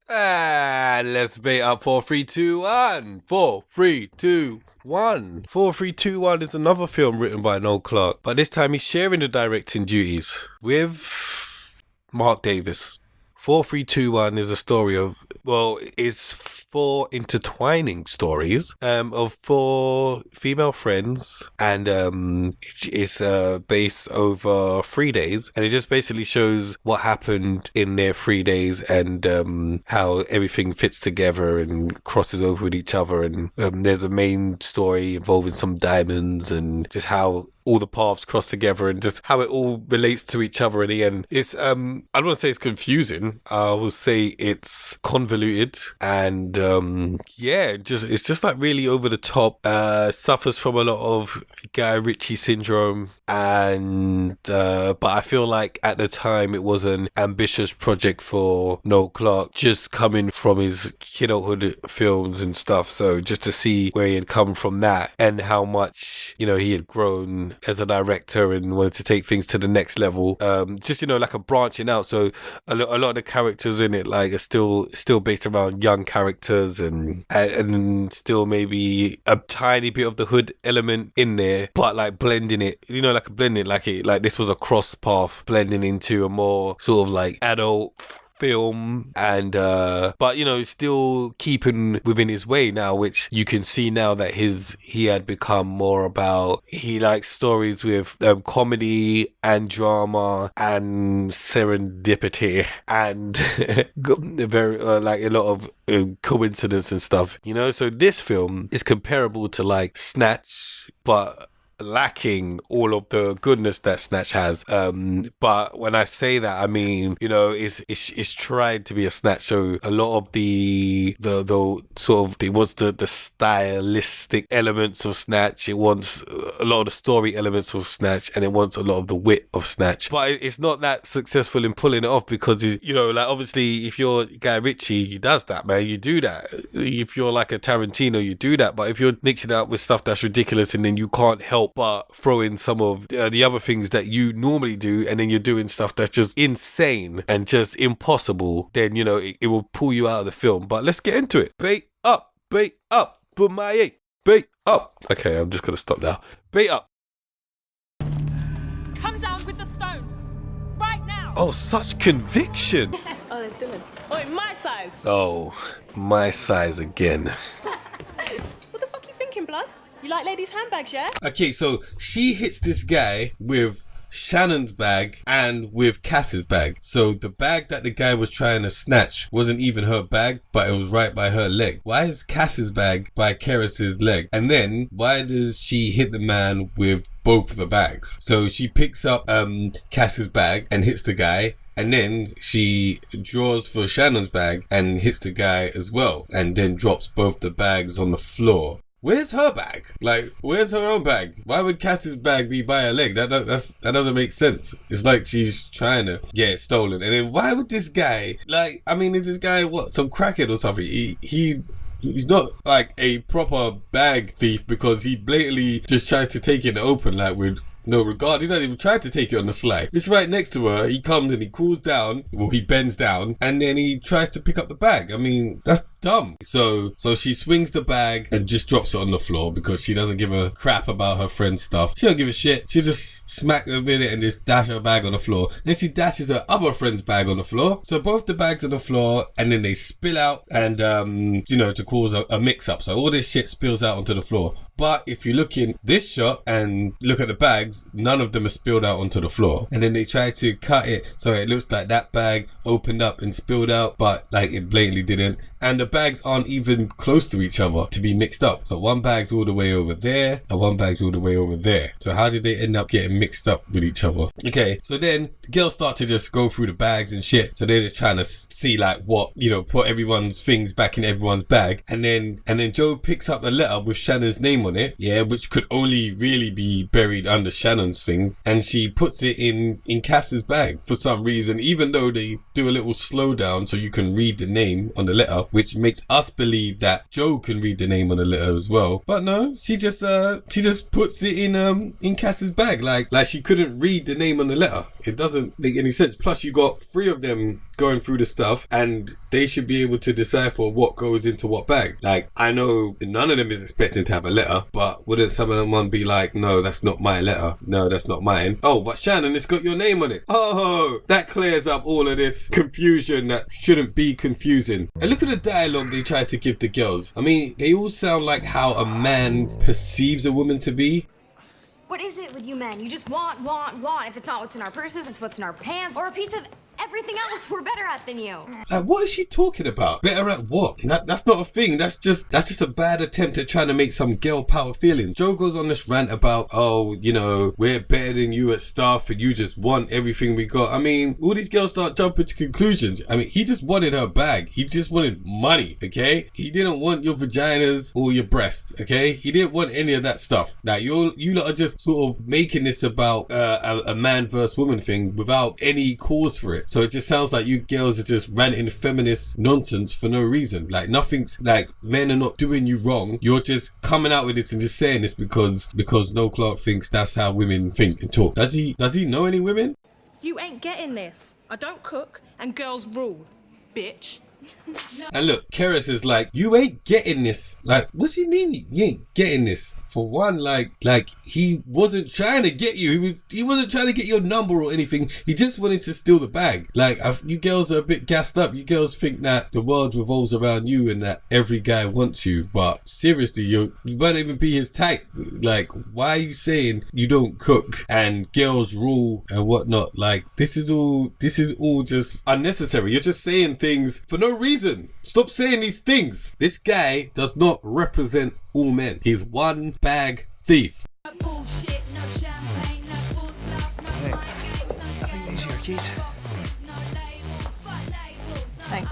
And let's bait up 4-3-2-1. 4-3-2-1. 4-3-2-1 is another film written by Noel Clarke, but this time he's sharing the directing duties with Mark Davis. 4-3-2-1 is a story of, well, it's 4 intertwining stories of 4 female friends, and it's based over 3 days, and it just basically shows what happened in their 3 days and how everything fits together and crosses over with each other, and there's a main story involving some diamonds and just how all the paths cross together and just how it all relates to each other in the end. It's I don't want to say it's confusing. I will say it's convoluted and it's just like really over the top. Suffers from a lot of Guy Ritchie syndrome, and but I feel like at the time it was an ambitious project for Noel Clarke, just coming from his kidulthood films and stuff. So just to see where he had come from that and how much, you know, he had grown as a director and wanted to take things to the next level, just, you know, like a branching out. So a lot of the characters in it like are still based around young characters and still maybe a tiny bit of the hood element in there, but like blending it, you know, like this was a cross path blending into a more sort of like adult film, and but you know, still keeping within his way now, which you can see now that he had become more about, he likes stories with comedy and drama and serendipity and very like a lot of coincidence and stuff, you know. So this film is comparable to like Snatch, but lacking all of the goodness that Snatch has. But when I say that, I mean, you know, it's tried to be a Snatch show. A lot of the sort of, it wants the stylistic elements of Snatch. It wants a lot of the story elements of Snatch, and it wants a lot of the wit of Snatch. But it's not that successful in pulling it off because, you know, like obviously if you're Guy Ritchie, he does that, man. You do that. If you're like a Tarantino, you do that. But if you're mixing it up with stuff that's ridiculous, and then you can't help but throw in some of the other things that you normally do, and then you're doing stuff that's just insane and just impossible, then, you know, it will pull you out of the film. But let's get into it. Bait up, but my eight, bait up. Okay, I'm just gonna stop now. Bait up. Come down with the stones right now. Oh, such conviction. Oh, let's do it. Oh, my size. Oh, my size again. What the fuck you thinking, blood? You like ladies' handbags, yeah? Okay, so she hits this guy with Shannon's bag and with Cass's bag. So the bag that the guy was trying to snatch wasn't even her bag, but it was right by her leg. Why is Cass's bag by Karis's leg? And then why does she hit the man with both of the bags? So she picks up Cass's bag and hits the guy, and then she draws for Shannon's bag and hits the guy as well, and then drops both the bags on the floor. Where's her bag? Like, where's her own bag? Why would Cass's bag be by her leg? That doesn't make sense. It's like she's trying to get it stolen. And then why would this guy, like, I mean, is this guy, what, some crackhead or something? He's not like a proper bag thief, because he blatantly just tries to take it in the open, like with no regard. He doesn't even try to take it on the sly. It's right next to her. He comes and he cools down. Well, he bends down, and then he tries to pick up the bag. I mean, that's dumb. So she swings the bag and just drops it on the floor because she doesn't give a crap about her friend's stuff. She don't give a shit. She just smack her with it and just dash her bag on the floor. Then she dashes her other friend's bag on the floor. So both the bags on the floor, and then they spill out, and you know, to cause a mix up. So all this shit spills out onto the floor. But if you look in this shot and look at the bags, none of them are spilled out onto the floor. And then they try to cut it so it looks like that bag opened up and spilled out, but like it blatantly didn't. And the bags aren't even close to each other to be mixed up. So one bag's all the way over there and one bag's all the way over there. So how did they end up getting mixed up with each other? Okay, so then the girls start to just go through the bags and shit. So they're just trying to see like what, you know, put everyone's things back in everyone's bag. And then Joe picks up a letter with Shannon's name on it, yeah, which could only really be buried under Shannon's things. And she puts it in Cass's bag for some reason, even though they do a little slowdown so you can read the name on the letter, which makes us believe that Joe can read the name on the letter as well. But no, she just puts it in Cass's bag, like she couldn't read the name on the letter. It doesn't make any sense. Plus you got 3 of them going through the stuff, and they should be able to decipher what goes into what bag. Like, I know none of them is expecting to have a letter, but wouldn't some of them one be like, no, that's not my letter. No, that's not mine. Oh, but Shannon, it's got your name on it. Oh, that clears up all of this confusion that shouldn't be confusing. And look at the dialogue they try to give the girls. I mean, they all sound like how a man perceives a woman to be. What is it with you men? You just want. If it's not what's in our purses, it's what's in our pants, or a piece of everything else we're better at than you. Like, what is she talking about? Better at what? That's not a thing. That's just a bad attempt at trying to make some girl power feelings. Joe goes on this rant about, oh, you know, we're better than you at stuff and you just want everything we got. I mean, all these girls start jumping to conclusions. I mean, he just wanted her bag. He just wanted money, okay? He didn't want your vaginas or your breasts, okay? He didn't want any of that stuff. Now, you lot are just sort of making this about a man versus woman thing without any cause for it. So it just sounds like you girls are just ranting feminist nonsense for no reason. Like, nothing's, like, men are not doing you wrong. You're just coming out with it and just saying this because Noel Clarke thinks that's how women think and talk. Does he know any women? You ain't getting this. I don't cook, and girls rule, bitch. And look, Keras is like, you ain't getting this. Like, what's he mean? You ain't getting this. For one, like he wasn't trying to get you. He wasn't trying to get your number or anything. He just wanted to steal the bag. Like, you girls are a bit gassed up. You girls think that the world revolves around you and that every guy wants you. But seriously, you might even be his type. Like, why are you saying you don't cook and girls rule and whatnot? Like, this is all just unnecessary. You're just saying things for no reason. Stop saying these things. This guy does not represent all men. He's one bag thief. Hey, I think these are your keys. Thanks.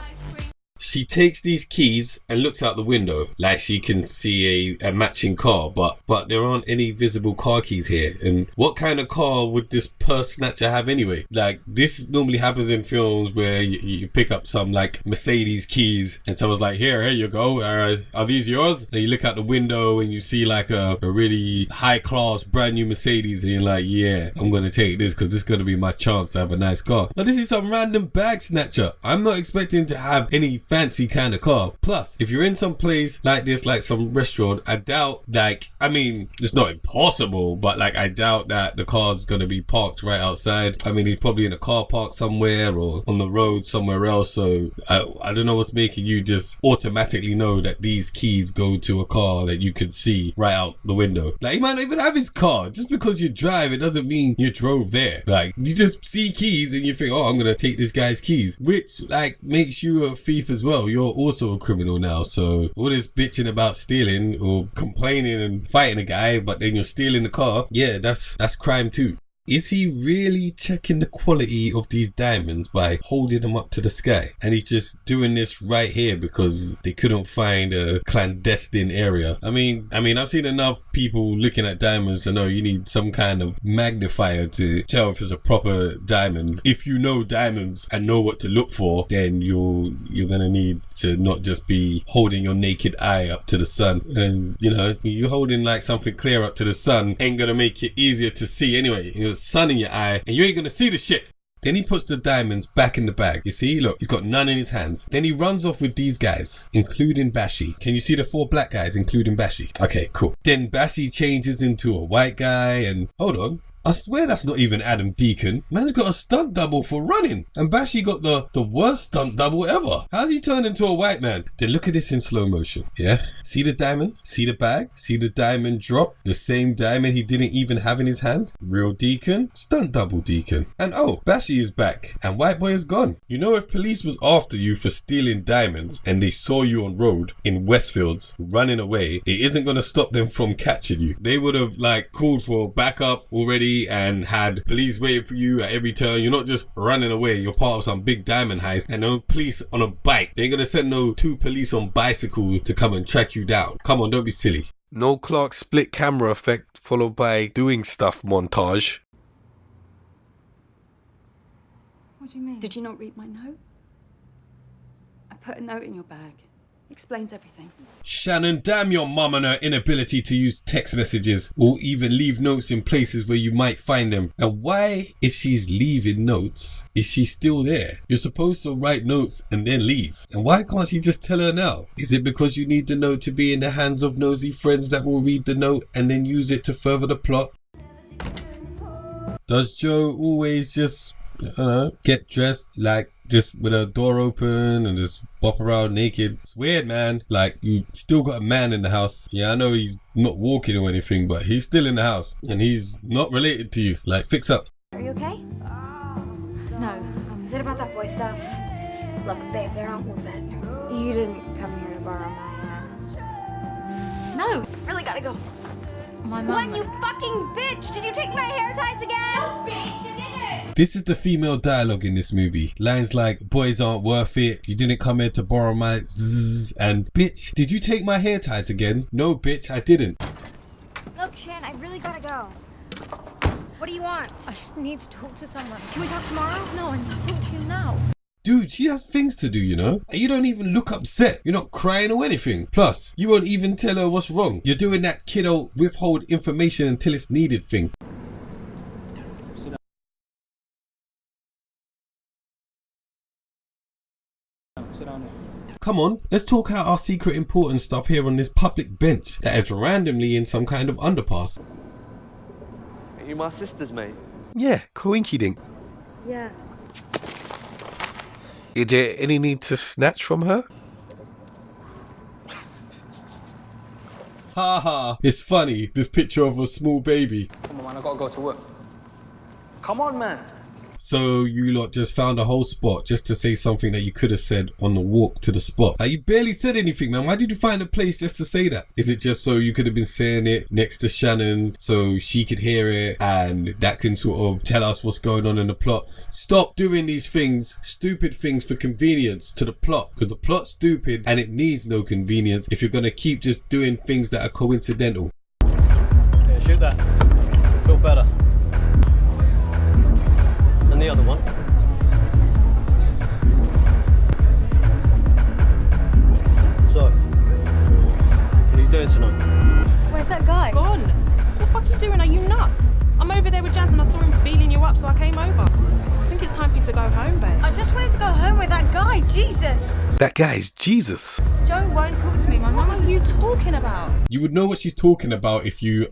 She takes these keys and looks out the window like she can see a matching car, but there aren't any visible car keys here. And what kind of car would this purse snatcher have anyway? Like, this normally happens in films where you pick up some like Mercedes keys and someone's like, here you go, are these yours? And you look out the window and you see like a really high class brand new Mercedes and you're like, yeah, I'm gonna take this because this is gonna be my chance to have a nice car. But this is some random bag snatcher. I'm not expecting to have any fancy kind of car. Plus, if you're in some place like this, like some restaurant, I doubt, like, I mean, it's not impossible, but like, I doubt that the car's gonna be parked right outside. I mean, he's probably in a car park somewhere or on the road somewhere else. So I don't know what's making you just automatically know that these keys go to a car that you could see right out the window. Like, he might not even have his car. Just because you drive, it doesn't mean you drove there. Like, you just see keys and you think, oh, I'm gonna take this guy's keys, which like makes you a thief as well. You're also a criminal now. So all this bitching about stealing or complaining and fighting a guy, but then you're stealing the car, yeah, that's crime too. Is he really checking the quality of these diamonds by holding them up to the sky? And he's just doing this right here because they couldn't find a clandestine area. I mean, I've seen enough people looking at diamonds to know you need some kind of magnifier to tell if it's a proper diamond. If you know diamonds and know what to look for, then you're gonna need to not just be holding your naked eye up to the sun. And you know, you holding like something clear up to the sun ain't gonna make it easier to see anyway. You know, sun in your eye and you ain't gonna see the shit. Then he puts the diamonds back in the bag. You see, look, he's got none in his hands. Then he runs off with these guys, including Bashi. Can you see the 4 black guys, including Bashi? Okay, cool. Then Bashi changes into a white guy and hold on. I swear that's not even Adam Deacon. Man's got a stunt double for running. And Bashi got the worst stunt double ever. How's he turned into a white man? Then look at this in slow motion. Yeah? See the diamond? See the bag? See the diamond drop? The same diamond he didn't even have in his hand? Real Deacon? Stunt double Deacon. And oh, Bashi is back. And white boy is gone. You know, if police was after you for stealing diamonds and they saw you on road in Westfields running away, it isn't going to stop them from catching you. They would have like called for backup already and had police waiting for you at every turn. You're not just running away. You're part of some big diamond heist and no police on a bike. They ain't gonna send no 2 police on bicycle to come and track you down. Come on, don't be silly. Noel Clarke split camera effect followed by doing stuff montage. What do you mean? Did you not read my note? I put a note in your bag. Explains everything. Shannon, damn your mum and her inability to use text messages or even leave notes in places where you might find them. And why, if she's leaving notes, is she still there? You're supposed to write notes and then leave. And why can't she just tell her now? Is it because you need the note to be in the hands of nosy friends that will read the note and then use it to further the plot? Does Joe always just, I don't know, get dressed like just with a door open and just bop around naked? It's weird, man. Like, you still got a man in the house. Yeah, I know he's not walking or anything, but he's still in the house and he's not related to you. Like, fix up. Are you okay? No. Is it about that boy stuff? Look, babe, they're not worth it. You didn't come here to borrow my, No. Really gotta go. My What, mum. you fucking bitch? Did you take my hair ties again? No, bitch, you didn't. This is the female dialogue in this movie. Lines like, boys aren't worth it, you didn't come here to borrow my zzz, and bitch, did you take my hair ties again? No, bitch, I didn't. Look, Shan, I really gotta go. What do you want? I just need to talk to someone. Can we talk tomorrow? No, I need to talk to you now. Dude, she has things to do, you know? And you don't even look upset. You're not crying or anything. Plus, you won't even tell her what's wrong. You're doing that kiddo withhold information until it's needed thing. Come on, let's talk out our secret important stuff here on this public bench that is randomly in some kind of underpass. Are you my sisters, mate? Yeah, coinky dink. Yeah. Is there any need to snatch from her? Haha, it's funny, this picture of a small baby. Come on, man, I gotta go to work. Come on, man. So you lot just found a whole spot just to say something that you could have said on the walk to the spot. Like, you barely said anything, man. Why did you find a place just to say that? Is it just so you could have been saying it next to Shannon so she could hear it and that can sort of tell us what's going on in the plot? Stop doing these things, stupid things, for convenience to the plot, because the plot's stupid and it needs no convenience if you're going to keep just doing things that are coincidental. Yeah, shoot that. Feel better. And the other one. So, what are you doing tonight? Where's that guy? Gone. What the fuck are you doing? Are you nuts? I'm over there with Jazz and I saw him feeling you up, so I came over. I think it's time for you to go home, babe. I just wanted to go home with that guy, Jesus. That guy is Jesus. Joe won't talk to me. My mum What are you talking about? You would know what she's talking about if you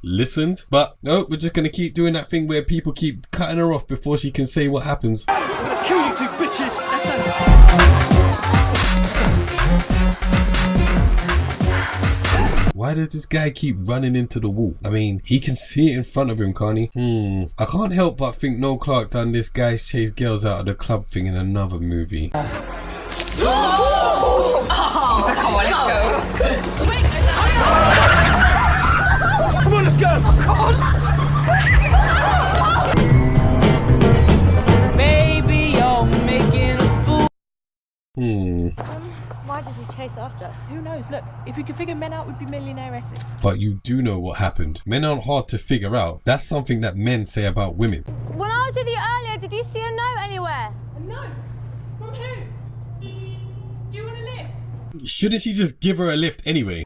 listened. But no, we're just going to keep doing that thing where people keep cutting her off before she can say what happens. I'm gonna kill you two bitches! Why does this guy keep running into the wall? I mean, he can see it in front of him, can't he? I can't help but think Noel Clarke done this guys chase girls out of the club thing in another movie. Come on, let's go! Oh, God! Baby, you're making a fool. Why did he chase after? Who knows? Look, if we could figure men out, we'd be millionairesses. But you do know what happened. Men aren't hard to figure out. That's something that men say about women. When I was with you earlier, did you see a note anywhere? No. From who? Do you want a lift? Shouldn't she just give her a lift anyway?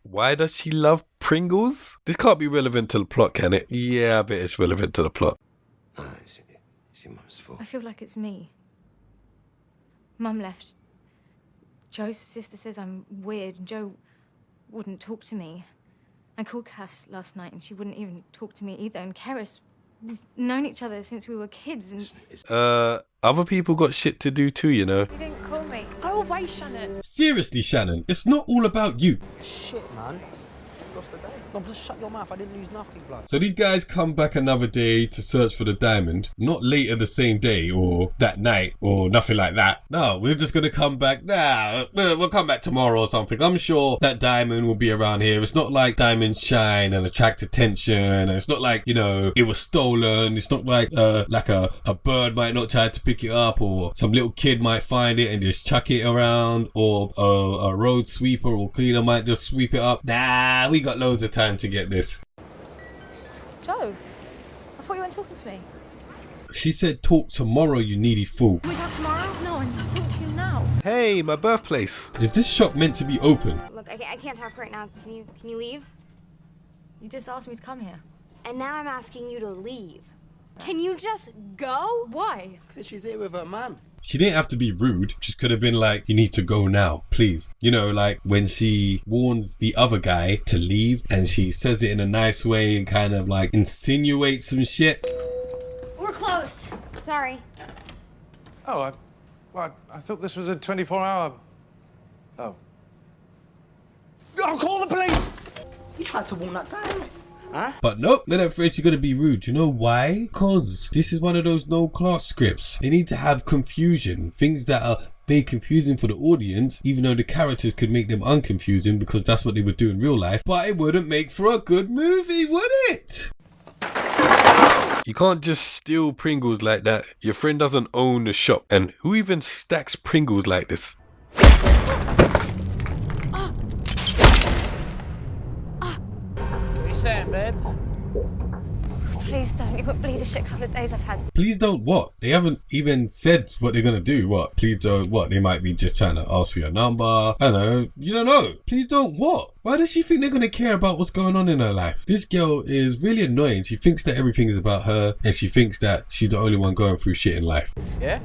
Why does she love Pringles? This can't be relevant to the plot, can it? Yeah, I bet it's relevant to the plot. No, it's your mum's fault. I feel like it's me. Mum left. Joe's sister says I'm weird, and Joe wouldn't talk to me. I called Cass last night, and she wouldn't even talk to me either. And Keris, we've known each other since we were kids, and... Other people got shit to do too, you know. You didn't call me. Go away, Shannon. Seriously, Shannon, it's not all about you. Shit, man. Lost the day. No, just shut your mouth. I didn't lose nothing, blood. So these guys come back another day to search for the diamond. Not later the same day or that night or nothing like that. No, we're just going to come back. Nah, we'll come back tomorrow or something. I'm sure that diamond will be around here. It's not like diamonds shine and attract attention. And it's not like, it was stolen. It's not like a bird might not try to pick it up, or some little kid might find it and just chuck it around, or a road sweeper or cleaner might just sweep it up. Nah, we got loads of time to get this. Joe, I thought you weren't talking to me. She said talk tomorrow, you needy fool. Can we talk tomorrow? No, I need to talk to you now. Hey, my birthplace. Is this shop meant to be open? Look, I can't talk right now. Can you leave? You just asked me to come here. And now I'm asking you to leave. Can you just go? Why? Because she's here with her man. She didn't have to be rude. She could have been like, you need to go now, please. You know, like when she warns the other guy to leave and she says it in a nice way and kind of like insinuates some shit. We're closed. Sorry. Oh, I thought this was a 24-hour... Oh. I'll call the police! You tried to warn that guy, didn't you? Huh? But nope, they're not afraid she's gonna be rude. You know why? Cause this is one of those Noel Clarke scripts. They need to have confusion. Things that are made confusing for the audience, even though the characters could make them unconfusing because that's what they would do in real life. But it wouldn't make for a good movie, would it? You can't just steal Pringles like that. Your friend doesn't own the shop. And who even stacks Pringles like this? What are you saying, babe? Please don't. You wouldn't believe the shit couple of days I've had. Please don't what? They haven't even said what they're gonna do. What? Please don't what? They might be just trying to ask for your number. I don't know. You don't know. Please don't what? Why does she think they're gonna care about what's going on in her life? This girl is really annoying. She thinks that everything is about her and she thinks that she's the only one going through shit in life. Yeah?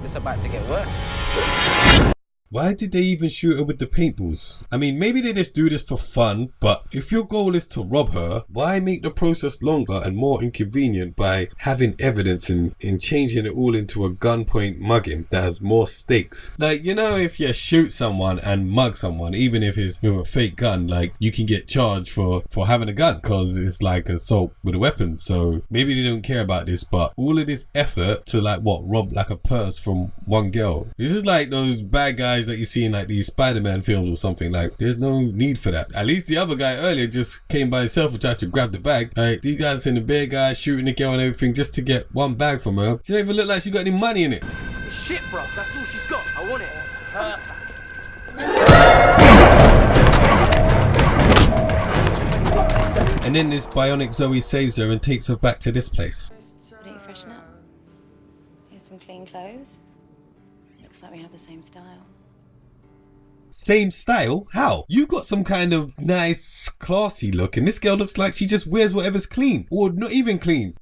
It's about to get worse. Why did they even shoot her with the paintballs? I mean, maybe they just do this for fun, but if your goal is to rob her, why make the process longer and more inconvenient by having evidence and changing it all into a gunpoint mugging that has more stakes? Like, you know, if you shoot someone and mug someone, even if it's with a fake gun, like, you can get charged for having a gun because it's like assault with a weapon. So maybe they don't care about this, but all of this effort to like, what, rob like a purse from one girl. This is like those bad guys that you see in like these Spider-Man films or something. Like, there's no need for that. At least the other guy earlier just came by himself and tried to grab the bag. Like, these guys in the bad guy shooting the girl and everything just to get one bag from her. She don't even look like she got any money in it. Shit, bro. That's all she's got. I want it. And then this bionic Zoe saves her and takes her back to this place. Why don't you freshen up? Here's some clean clothes. Looks like we have the same style. Same style? How? You got some kind of nice, classy look, and this girl looks like she just wears whatever's clean, or not even clean.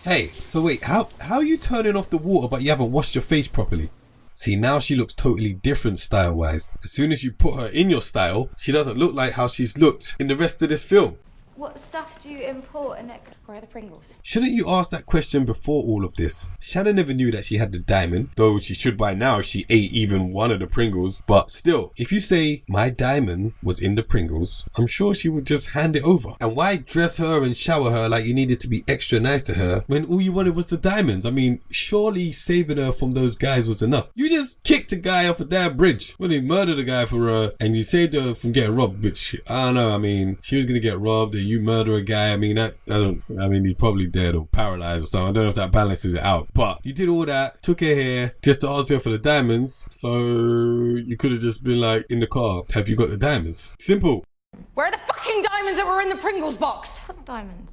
Hey, so wait, how are you turning off the water but you haven't washed your face properly? See, now she looks totally different style-wise. As soon as you put her in your style, she doesn't look like how she's looked in the rest of this film. What stuff do you import and Where are the Pringles? Shouldn't you ask that question before all of this? Shannon never knew that she had the diamond, though she should by now if she ate even one of the Pringles. But still, if you say, my diamond was in the Pringles, I'm sure she would just hand it over. And why dress her and shower her like you needed to be extra nice to her when all you wanted was the diamonds? I mean, surely saving her from those guys was enough. You just kicked a guy off a damn bridge. Well, he murdered a guy for her and you saved her from getting robbed, which, I don't know, I mean, she was gonna get robbed and you murder a guy. I mean, he's probably dead or paralyzed or something. I don't know if that balances it out. But you did all that, took her here just to ask her for the diamonds. So you could have just been like, in the car, have you got the diamonds? Simple. Where are the fucking diamonds that were in the Pringles box? what diamonds?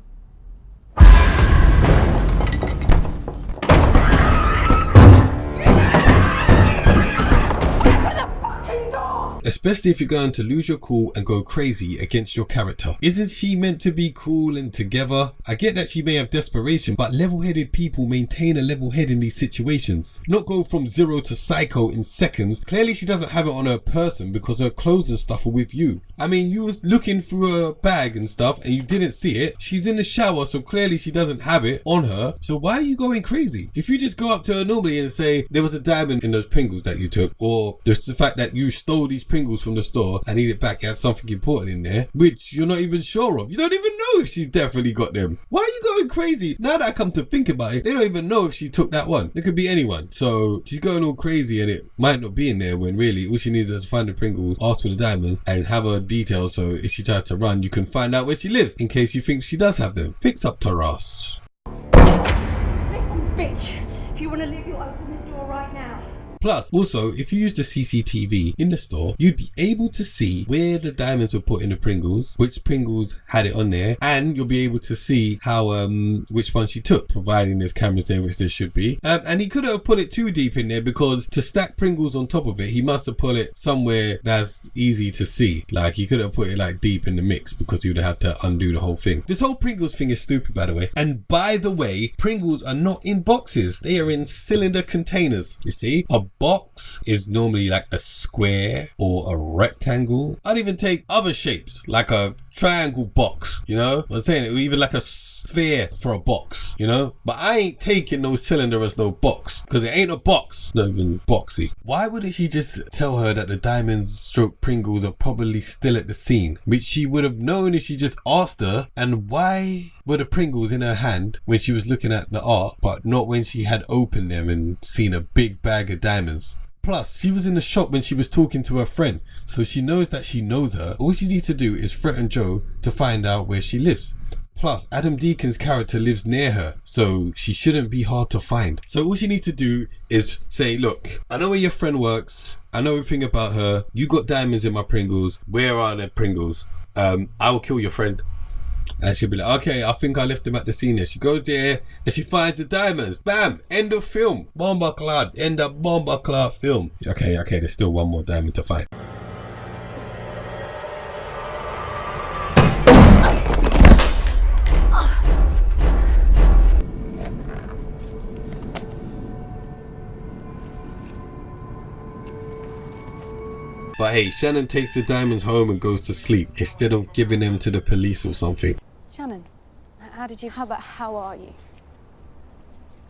Especially if you're going to lose your cool and go crazy against your character. Isn't she meant to be cool and together? I get that she may have desperation, but level-headed people maintain a level head in these situations. Not go from zero to psycho in seconds. Clearly she doesn't have it on her person because her clothes and stuff are with you. I mean, you was looking through her bag and stuff and you didn't see it. She's in the shower, so clearly she doesn't have it on her. So why are you going crazy? If you just go up to her normally and say, there was a diamond in those Pringles that you took, or just the fact that you stole these Pringles from the store and eat it back, you had something important in there which you're not even sure of. You don't even know if she's definitely got them. Why are you going crazy? Now that I come to think about it, they don't even know if she took that one. It could be anyone. So she's going all crazy and it might not be in there when really all she needs is to find the Pringles, ask for the diamonds and have her details so if she tries to run you can find out where she lives in case you think she does have them. Fix up Taras. Listen, bitch. If you want to leave, you'll open this door right now. Plus, also, if you use the CCTV in the store, you'd be able to see where the diamonds were put in the Pringles, which Pringles had it on there, and you'll be able to see how which one she took, providing there's cameras there, which there should be. And he couldn't have put it too deep in there, because to stack Pringles on top of it, he must have put it somewhere that's easy to see. Like, he couldn't have put it like deep in the mix, because he would have had to undo the whole thing. This whole Pringles thing is stupid, by the way. And by the way, Pringles are not in boxes. They are in cylinder containers. You see, a box is normally like a square or a rectangle. I'd even take other shapes, like a triangle box, you know? I'm saying, or even like a sphere for a box, you know? But I ain't taking no cylinder as no box, because it ain't a box. Not even boxy. Why wouldn't she just tell her that the diamonds stroke Pringles are probably still at the scene, which she would have known if she just asked her? And why were the Pringles in her hand when she was looking at the art, but not when she had opened them and seen a big bag of diamonds? Plus, she was in the shop when she was talking to her friend, so she knows that she knows her. All she needs to do is threaten Joe to find out where she lives. Plus, Adam Deacon's character lives near her, so she shouldn't be hard to find. So all she needs to do is say, look, I know where your friend works, I know everything about her, you got diamonds in my Pringles, where are the Pringles? I will kill your friend. And she'll be like, okay, I think I left them at the scene there. She goes there and she finds the diamonds. Bam! End of film. Bomba clad. End of bomba clad film. Okay, there's still one more diamond to find. But hey, Shannon takes the diamonds home and goes to sleep instead of giving them to the police or something. Shannon, how did you... How about how are you?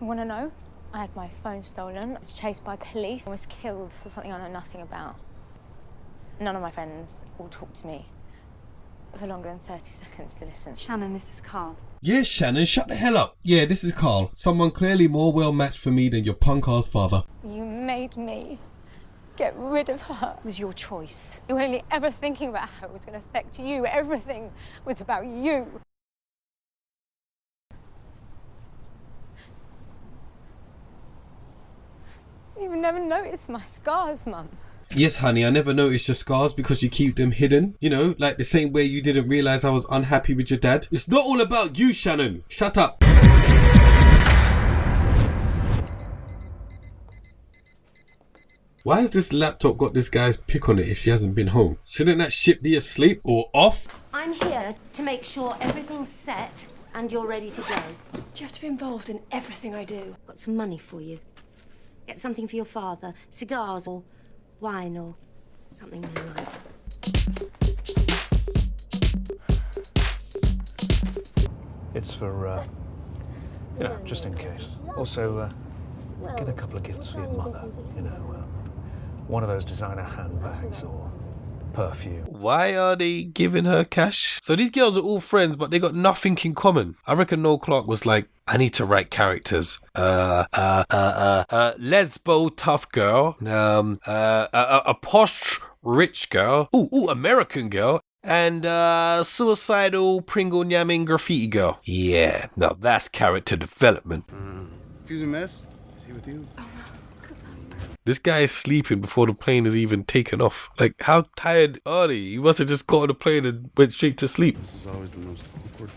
You want to know? I had my phone stolen, I was chased by police, I was killed for something I know nothing about. None of my friends will talk to me for longer than 30 seconds to listen. Shannon, this is Carl. Yeah, Shannon, shut the hell up. Yeah, this is Carl. Someone clearly more well matched for me than your punk-ass father. You made me get rid of her. It was your choice. You were only ever thinking about how it was going to affect you. Everything was about you. You've never noticed my scars, Mum. Yes, honey, I never noticed your scars because you keep them hidden. You know, like the same way you didn't realise I was unhappy with your dad. It's not all about you, Shannon. Shut up. Why has this laptop got this guy's pic on it if she hasn't been home? Shouldn't that ship be asleep or off? I'm here to make sure everything's set and you're ready to go. Do you have to be involved in everything I do? Got some money for you. Get something for your father. Cigars or wine or something you like. It's for, you know, just in case. Also, get a couple of gifts for your mother. You know, one of those designer handbags or perfume. Why are they giving her cash? So these girls are all friends, but they got nothing in common. I reckon Noel Clarke was like, I need to write characters. Lesbo tough girl. A posh rich girl. Ooh, American girl. And suicidal Pringle nyamming graffiti girl. Yeah, now that's character development. Excuse me, miss. Is he with you? This guy is sleeping before the plane is even taken off. Like, how tired are they? He must have just got on the plane and went straight to sleep. This is always the most awkward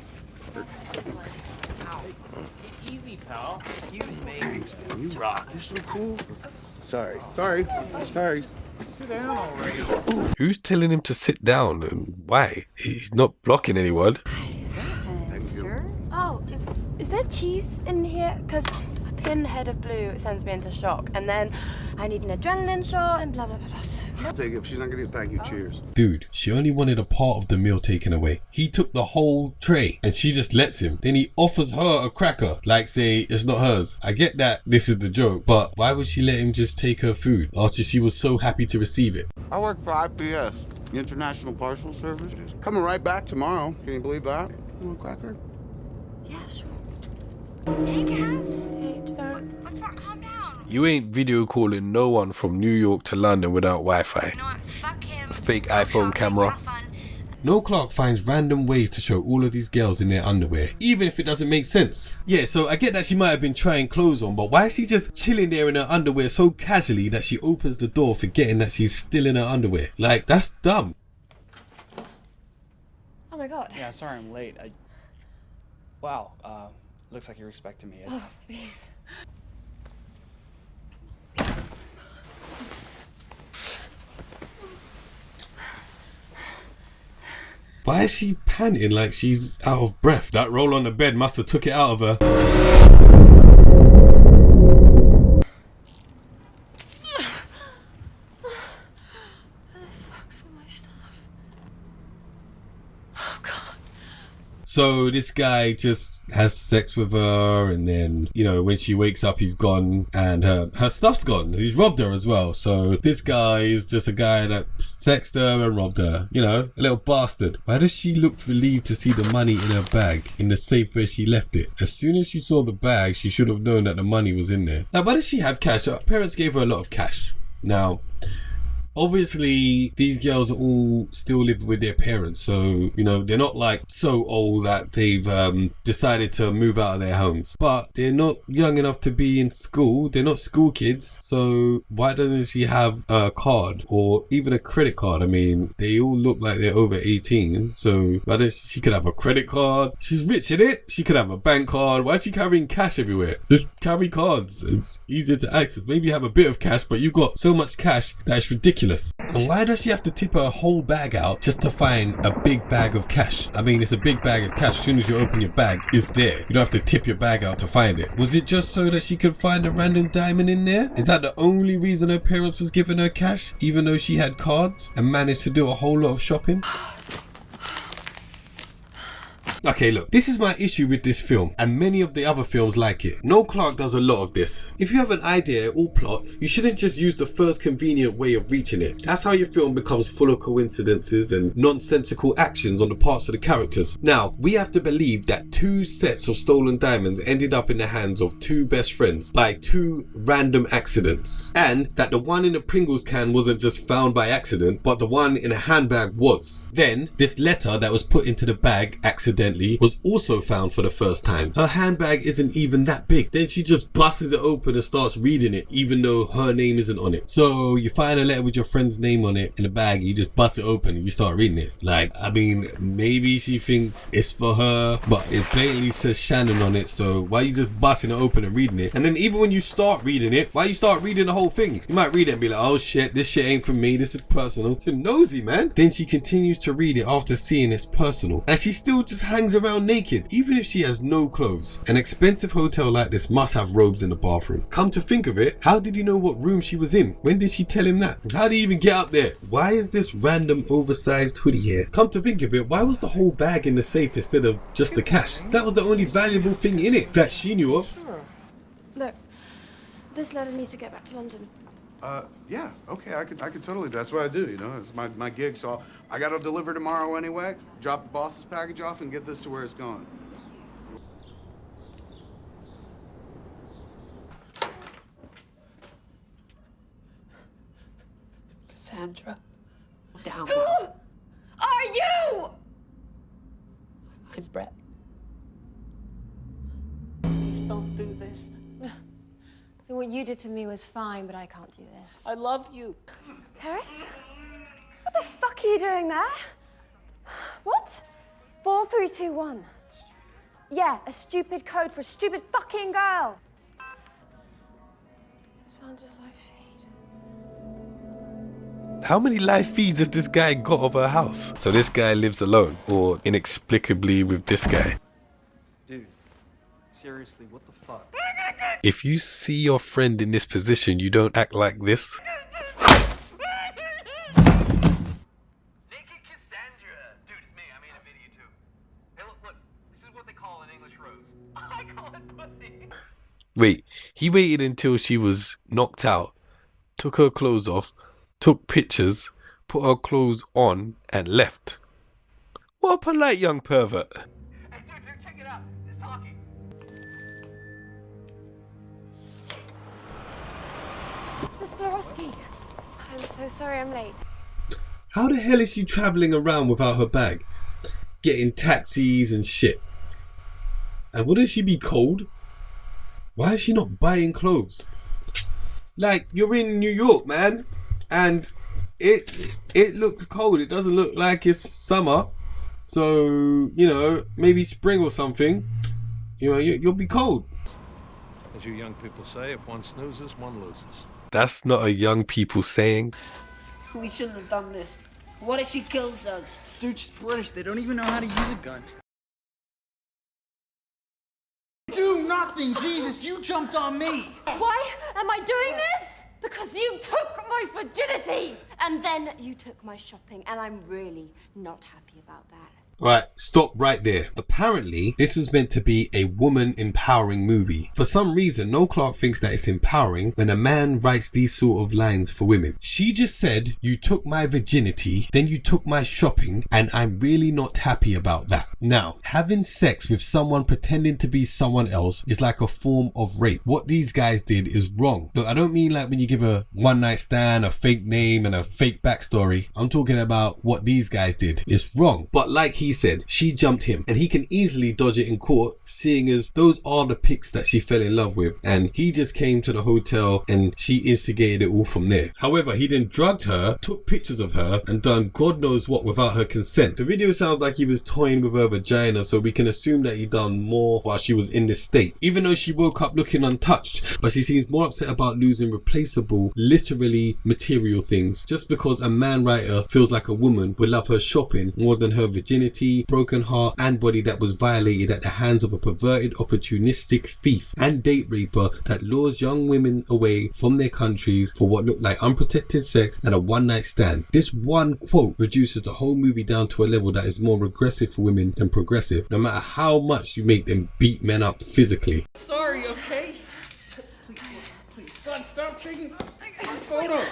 part. Easy, pal. Excuse me. Thanks, man. You rock. You're so cool. Sorry. Sit down already. Who's telling him to sit down and why? He's not blocking anyone. Sir? Oh, is there cheese in here? Because a pinhead of blue sends me into shock, and then I need an adrenaline shot, and blah, blah, blah, blah. So... I'll take it. If she's not going to thank you, cheers. Dude, she only wanted a part of the meal taken away. He took the whole tray and she just lets him. Then he offers her a cracker, like say it's not hers. I get that this is the joke, but why would she let him just take her food after she was so happy to receive it? I work for IPS, International Parcel Service. Coming right back tomorrow. Can you believe that? You want a cracker? Yeah, sure. Hey, Cass. Hey, Joe. What's wrong? Calm down. You ain't video calling no one from New York to London without Wi-Fi. You know what? Fuck him. Fake iPhone camera. Noel Clarke finds random ways to show all of these girls in their underwear, even if it doesn't make sense. Yeah, so I get that she might have been trying clothes on, but why is she just chilling there in her underwear so casually that she opens the door forgetting that she's still in her underwear? Like, that's dumb. Oh my god. Yeah, sorry I'm late. Wow, looks like you're expecting me. Oh, please. Why is she panting like she's out of breath? That roll on the bed must have took it out of her. So this guy just has sex with her, and then, you know, when she wakes up, he's gone, and her stuff's gone. He's robbed her as well. So this guy is just a guy that sexed her and robbed her. You know, a little bastard. Why does she look relieved to see the money in her bag in the safe where she left it? As soon as she saw the bag, she should have known that the money was in there. Now, why does she have cash? Her parents gave her a lot of cash. Now, obviously, these girls are all still living with their parents, so, you know, they're not like so old that they've decided to move out of their homes. But they're not young enough to be in school. They're not school kids. So why doesn't she have a card or even a credit card? I mean, they all look like they're over 18. So why does she could have a credit card? She's rich in it. She could have a bank card. Why is she carrying cash everywhere? Just carry cards. It's easier to access. Maybe have a bit of cash, but you've got so much cash that it's ridiculous. And why does she have to tip her whole bag out just to find a big bag of cash? I mean, it's a big bag of cash. As soon as you open your bag, it's there. You don't have to tip your bag out to find it. Was it just so that she could find a random diamond in there? Is that the only reason her parents was giving her cash, even though she had cards and managed to do a whole lot of shopping? Okay, look, this is my issue with this film and many of the other films like it. Noel Clarke does a lot of this. If you have an idea or plot, you shouldn't just use the first convenient way of reaching it. That's how your film becomes full of coincidences and nonsensical actions on the parts of the characters. Now, we have to believe that 2 sets of stolen diamonds ended up in the hands of 2 best friends by 2 random accidents. And that the one in the Pringles can wasn't just found by accident, but the one in a handbag was. Then, this letter that was put into the bag accidentally was also found for the first time. Her handbag isn't even that big. Then she just busts it open and starts reading it, even though her name isn't on it. So you find a letter with your friend's name on it in a bag, you just bust it open and you start reading it. Like, I mean, maybe she thinks it's for her, but it blatantly says Shannon on it, so why are you just busting it open and reading it? And then even when you start reading it, why you start reading the whole thing? You might read it and be like, oh shit, this shit ain't for me, this is personal. She's nosy, man. Then she continues to read it after seeing it's personal, and she still just hangs around naked, even if she has no clothes. An expensive hotel like this must have robes in the bathroom. Come to think of it, how did he know what room she was in? When did she tell him that? How did he even get up there? Why is this random oversized hoodie here? Come to think of it, why was the whole bag in the safe instead of just the cash? That was the only valuable thing in it that she knew of. Look, this letter needs to get back to London. Yeah, okay, I could totally, that's what I do, you know, it's my gig, so I gotta deliver tomorrow anyway, drop the boss's package off and get this to where it's going. Cassandra. Down. Who are you? I'm Brett. Please don't do this. So what you did to me was fine, but I can't do this. I love you. Paris? What the fuck are you doing there? What? 4321. Yeah, a stupid code for a stupid fucking girl. Sandra's live feed. How many live feeds has this guy got of her house? So this guy lives alone, or inexplicably with this guy. Dude, seriously, what the fuck? If you see your friend in this position, you don't act like this. Wait, he waited until she was knocked out, took her clothes off, took pictures, put her clothes on, and left. What a polite young pervert. Hey, dude, check it out. It's talking. Miss Blorowski. I'm so sorry I'm late. How the hell is she travelling around without her bag? Getting taxis and shit. And wouldn't she be cold? Why is she not buying clothes? Like, you're in New York, man, and it looks cold. It doesn't look like it's summer. So, you know, maybe spring or something. You know, you'll be cold. As you young people say, if one snoozes, one loses. That's not a young people saying. We shouldn't have done this. What if she kills us? Dude, she's British. They don't even know how to use a gun. Do nothing, Jesus. You jumped on me. Why am I doing this? Because you took my virginity! And then you took my shopping, and I'm really not happy about that. Right, stop right there. Apparently, this was meant to be a woman empowering movie. For some reason, Noel Clarke thinks that it's empowering when a man writes these sort of lines for women. She just said, you took my virginity, then you took my shopping, and I'm really not happy about that. Now, having sex with someone pretending to be someone else is like a form of rape. What these guys did is wrong. Look, I don't mean like when you give a one night stand, a fake name, and a fake backstory. I'm talking about what these guys did. It's wrong. But like he said, she jumped him, and he can easily dodge it in court, seeing as those are the pics that she fell in love with, and he just came to the hotel and she instigated it all from there. However, he then drugged her, took pictures of her, and done God knows what without her consent. The video sounds like he was toying with her vagina, so we can assume that he done more while she was in this state, even though she woke up looking untouched. But she seems more upset about losing replaceable, literally material things, just because a man writer feels like a woman would love her shopping more than her virginity, broken heart, and body that was violated at the hands of a perverted, opportunistic thief and date raper that lures young women away from their countries for what looked like unprotected sex and a one-night stand. This one quote reduces the whole movie down to a level that is more regressive for women than progressive, no matter how much you make them beat men up physically. Sorry, okay? Please. God, stop taking... What's going on?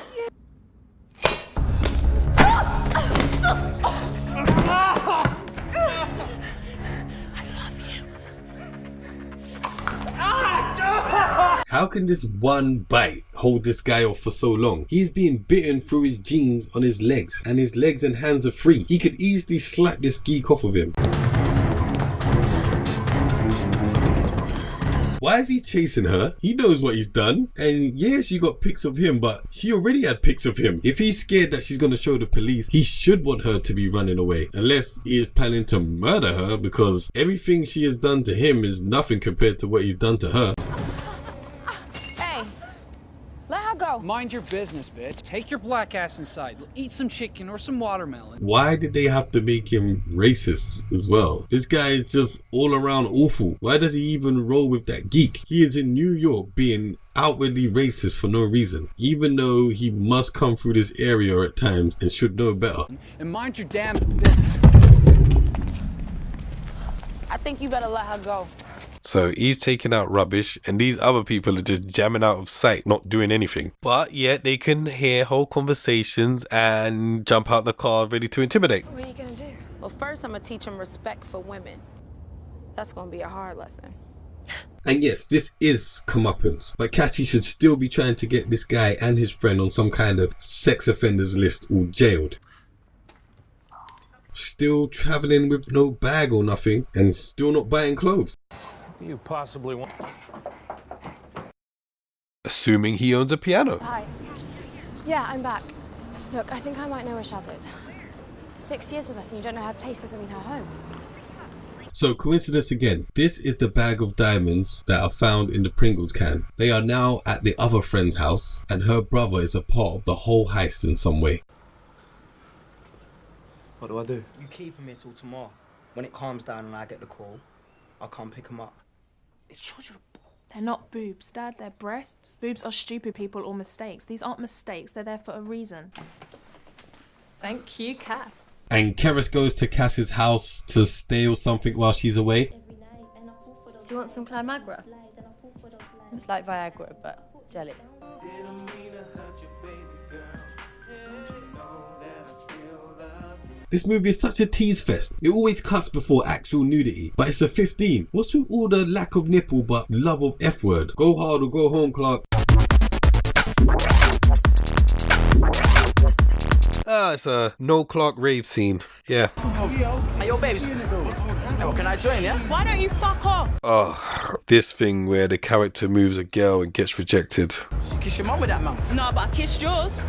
How can this one bite hold this guy off for so long? He is being bitten through his jeans on his legs, and his legs and hands are free. He could easily slap this geek off of him. Why is he chasing her? He knows what he's done. And yeah, she got pics of him, but she already had pics of him. If he's scared that she's going to show the police, he should want her to be running away. Unless he is planning to murder her, because everything she has done to him is nothing compared to what he's done to her. Hey, let her go. Mind your business, bitch. Take your black ass inside. Eat some chicken or some watermelon. Why did they have to make him racist as well? This guy is just all around awful. Why does he even roll with that geek? He is in New York being outwardly racist for no reason, even though he must come through this area at times and should know better. And mind your damn business. I think you better let her go. So he's taking out rubbish and these other people are just jamming out of sight, not doing anything. But yet they can hear whole conversations and jump out the car ready to intimidate. What are you gonna do? Well, first I'm gonna teach him respect for women. That's gonna be a hard lesson. And yes, this is comeuppance, but Cassie should still be trying to get this guy and his friend on some kind of sex offenders list or jailed. Still traveling with no bag or nothing and still not buying clothes. You possibly want... Assuming he owns a piano. Hi. Yeah, I'm back. Look, I think I might know where Shaz is. 6 years with us and you don't know her place doesn't mean her home. So coincidence again. This is the bag of diamonds that are found in the Pringles can. They are now at the other friend's house and her brother is a part of the whole heist in some way. What do I do? You keep him here till tomorrow. When it calms down and I get the call, I'll come pick him up. It shows you the ball. They're not boobs, Dad, they're breasts. Boobs are stupid people or mistakes. These aren't mistakes, they're there for a reason. Thank you, Cass. And Keris goes to Cass's house to steal something while she's away. Do you want some Climagra? It's like Viagra, but jelly. This movie is such a tease fest. It always cuts before actual nudity, but it's a 15. What's with all the lack of nipple but love of F word? Go hard or go home, Clarke. It's a Noel Clarke rave scene. Yeah. Hey, yo, babes. Hey, well, can I join, yeah? Why don't you fuck off? Oh, this thing where the character moves a girl and gets rejected. You kiss your mum with that mouth. No, but I kissed yours.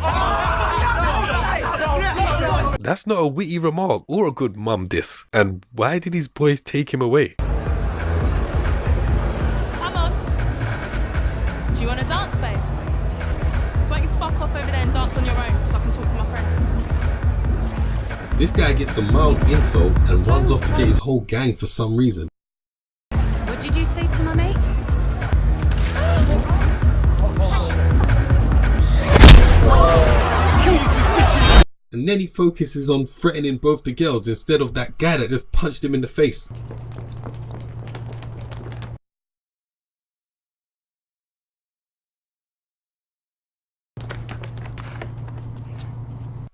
That's not a witty remark or a good mum diss. And why did his boys take him away? Come on. Do you want to dance, babe? So why don't you fuck off over there and dance on your own so I can talk to my friend? This guy gets a mild insult and runs off to get his whole gang for some reason. What did you say to my mate? And then he focuses on threatening both the girls instead of that guy that just punched him in the face.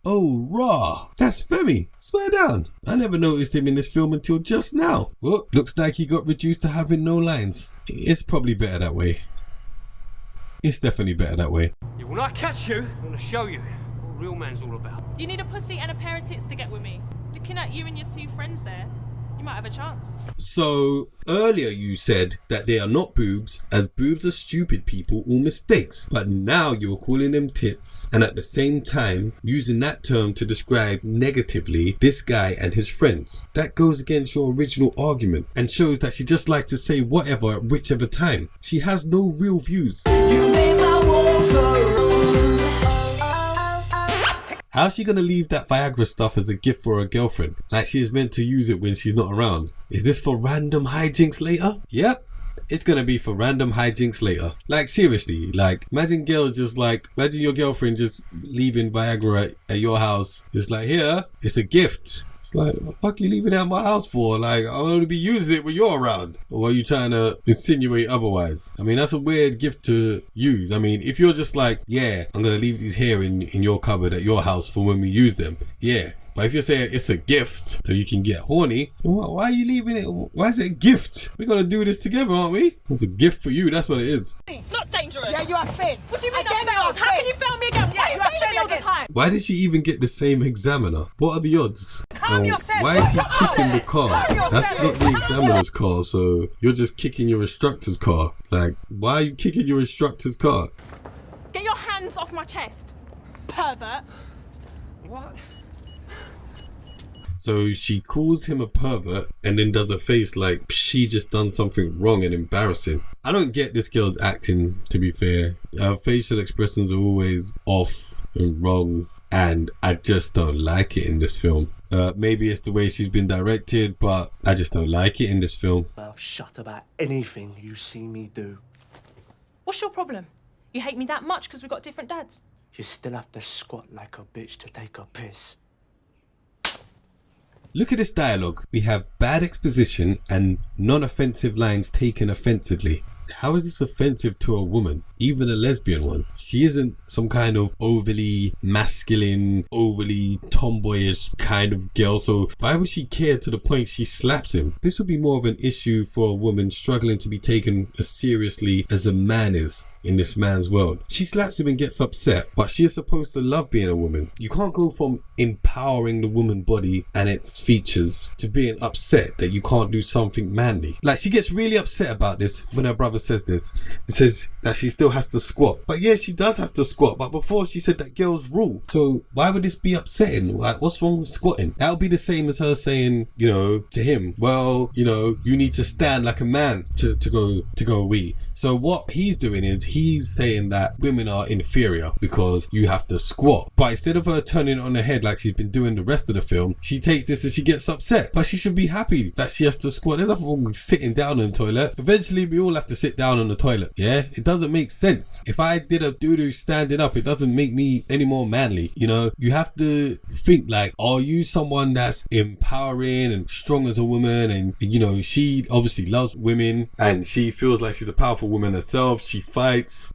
Oh, raw. That's Femi. Swear down. I never noticed him in this film until just now. Oh, looks like he got reduced to having no lines. It's probably better that way. It's definitely better that way. Yeah, when I catch you, I'm gonna show you what a real man's all about. You need a pussy and a pair of tits to get with me. Looking at you and your two friends there, you might have a chance. So, earlier you said that they are not boobs, as boobs are stupid people or mistakes. But now you're calling them tits, and at the same time, using that term to describe negatively this guy and his friends. That goes against your original argument, and shows that she just likes to say whatever at whichever time. She has no real views. How's she gonna leave that Viagra stuff as a gift for her girlfriend? Like she is meant to use it when she's not around. Is this for random hijinks later? Yep. It's gonna be for random hijinks later. Like seriously, like imagine girls just like, imagine your girlfriend just leaving Viagra at your house. It's like, here, it's a gift. It's like, what the fuck are you leaving it at my house for? Like, I'll only be using it when you're around. Or are you trying to insinuate otherwise? I mean, that's a weird gift to use. I mean, if you're just like, yeah, I'm going to leave these here in your cupboard at your house for when we use them. Yeah. But if you're saying it's a gift so you can get horny, why are you leaving it? Why is it a gift? We're going to do this together, aren't we? It's a gift for you. That's what it is. It's not dangerous. Yeah, you are thin. What do you mean Again, I failed? you are How can thin. you fail me again? Yeah, Why you are are you thin failing me all the again. time? Why did she even get the same examiner? What are the odds? Calm yourself. Why is he kicking the car? Calm yourself. That's not the examiner's car, so you're just kicking your instructor's car. Like, why are you kicking your instructor's car? Get your hands off my chest, pervert. What? So she calls him a pervert and then does a face like she just done something wrong and embarrassing. I don't get this girl's acting, to be fair. Her facial expressions are always off and wrong, and I just don't like it in this film. Maybe it's the way she's been directed, but I just don't like it in this film. Mouth shut about anything you see me do. What's your problem? You hate me that much because we've got different dads? You still have to squat like a bitch to take a piss. Look at this dialogue. We have bad exposition and non-offensive lines taken offensively. How is this offensive to a woman, even a lesbian one? She isn't some kind of overly masculine, overly tomboyish kind of girl, so why would she care to the point she slaps him? This would be more of an issue for a woman struggling to be taken as seriously as a man is in this man's world. She slaps him and gets upset, but she is supposed to love being a woman. You can't go from empowering the woman body and its features to being upset that you can't do something manly. Like, she gets really upset about this when her brother says this. It says that she still has to squat. But yeah, she does have to squat, but before she said that girls rule. So why would this be upsetting? Like, what's wrong with squatting? That would be the same as her saying, you know, to him, well, you know, you need to stand like a man to go wee. So what he's doing is he's saying that women are inferior because you have to squat. But instead of her turning it on her head like she's been doing the rest of the film, she takes this and she gets upset. But she should be happy that she has to squat. There's nothing wrong with sitting down on the toilet. Eventually we all have to sit down on the toilet. Yeah? It doesn't make sense. If I did a doo-doo standing up, it doesn't make me any more manly. You know, you have to think like, are you someone that's empowering and strong as a woman? And, you know, she obviously loves women and she feels like she's a powerful woman herself. She fights.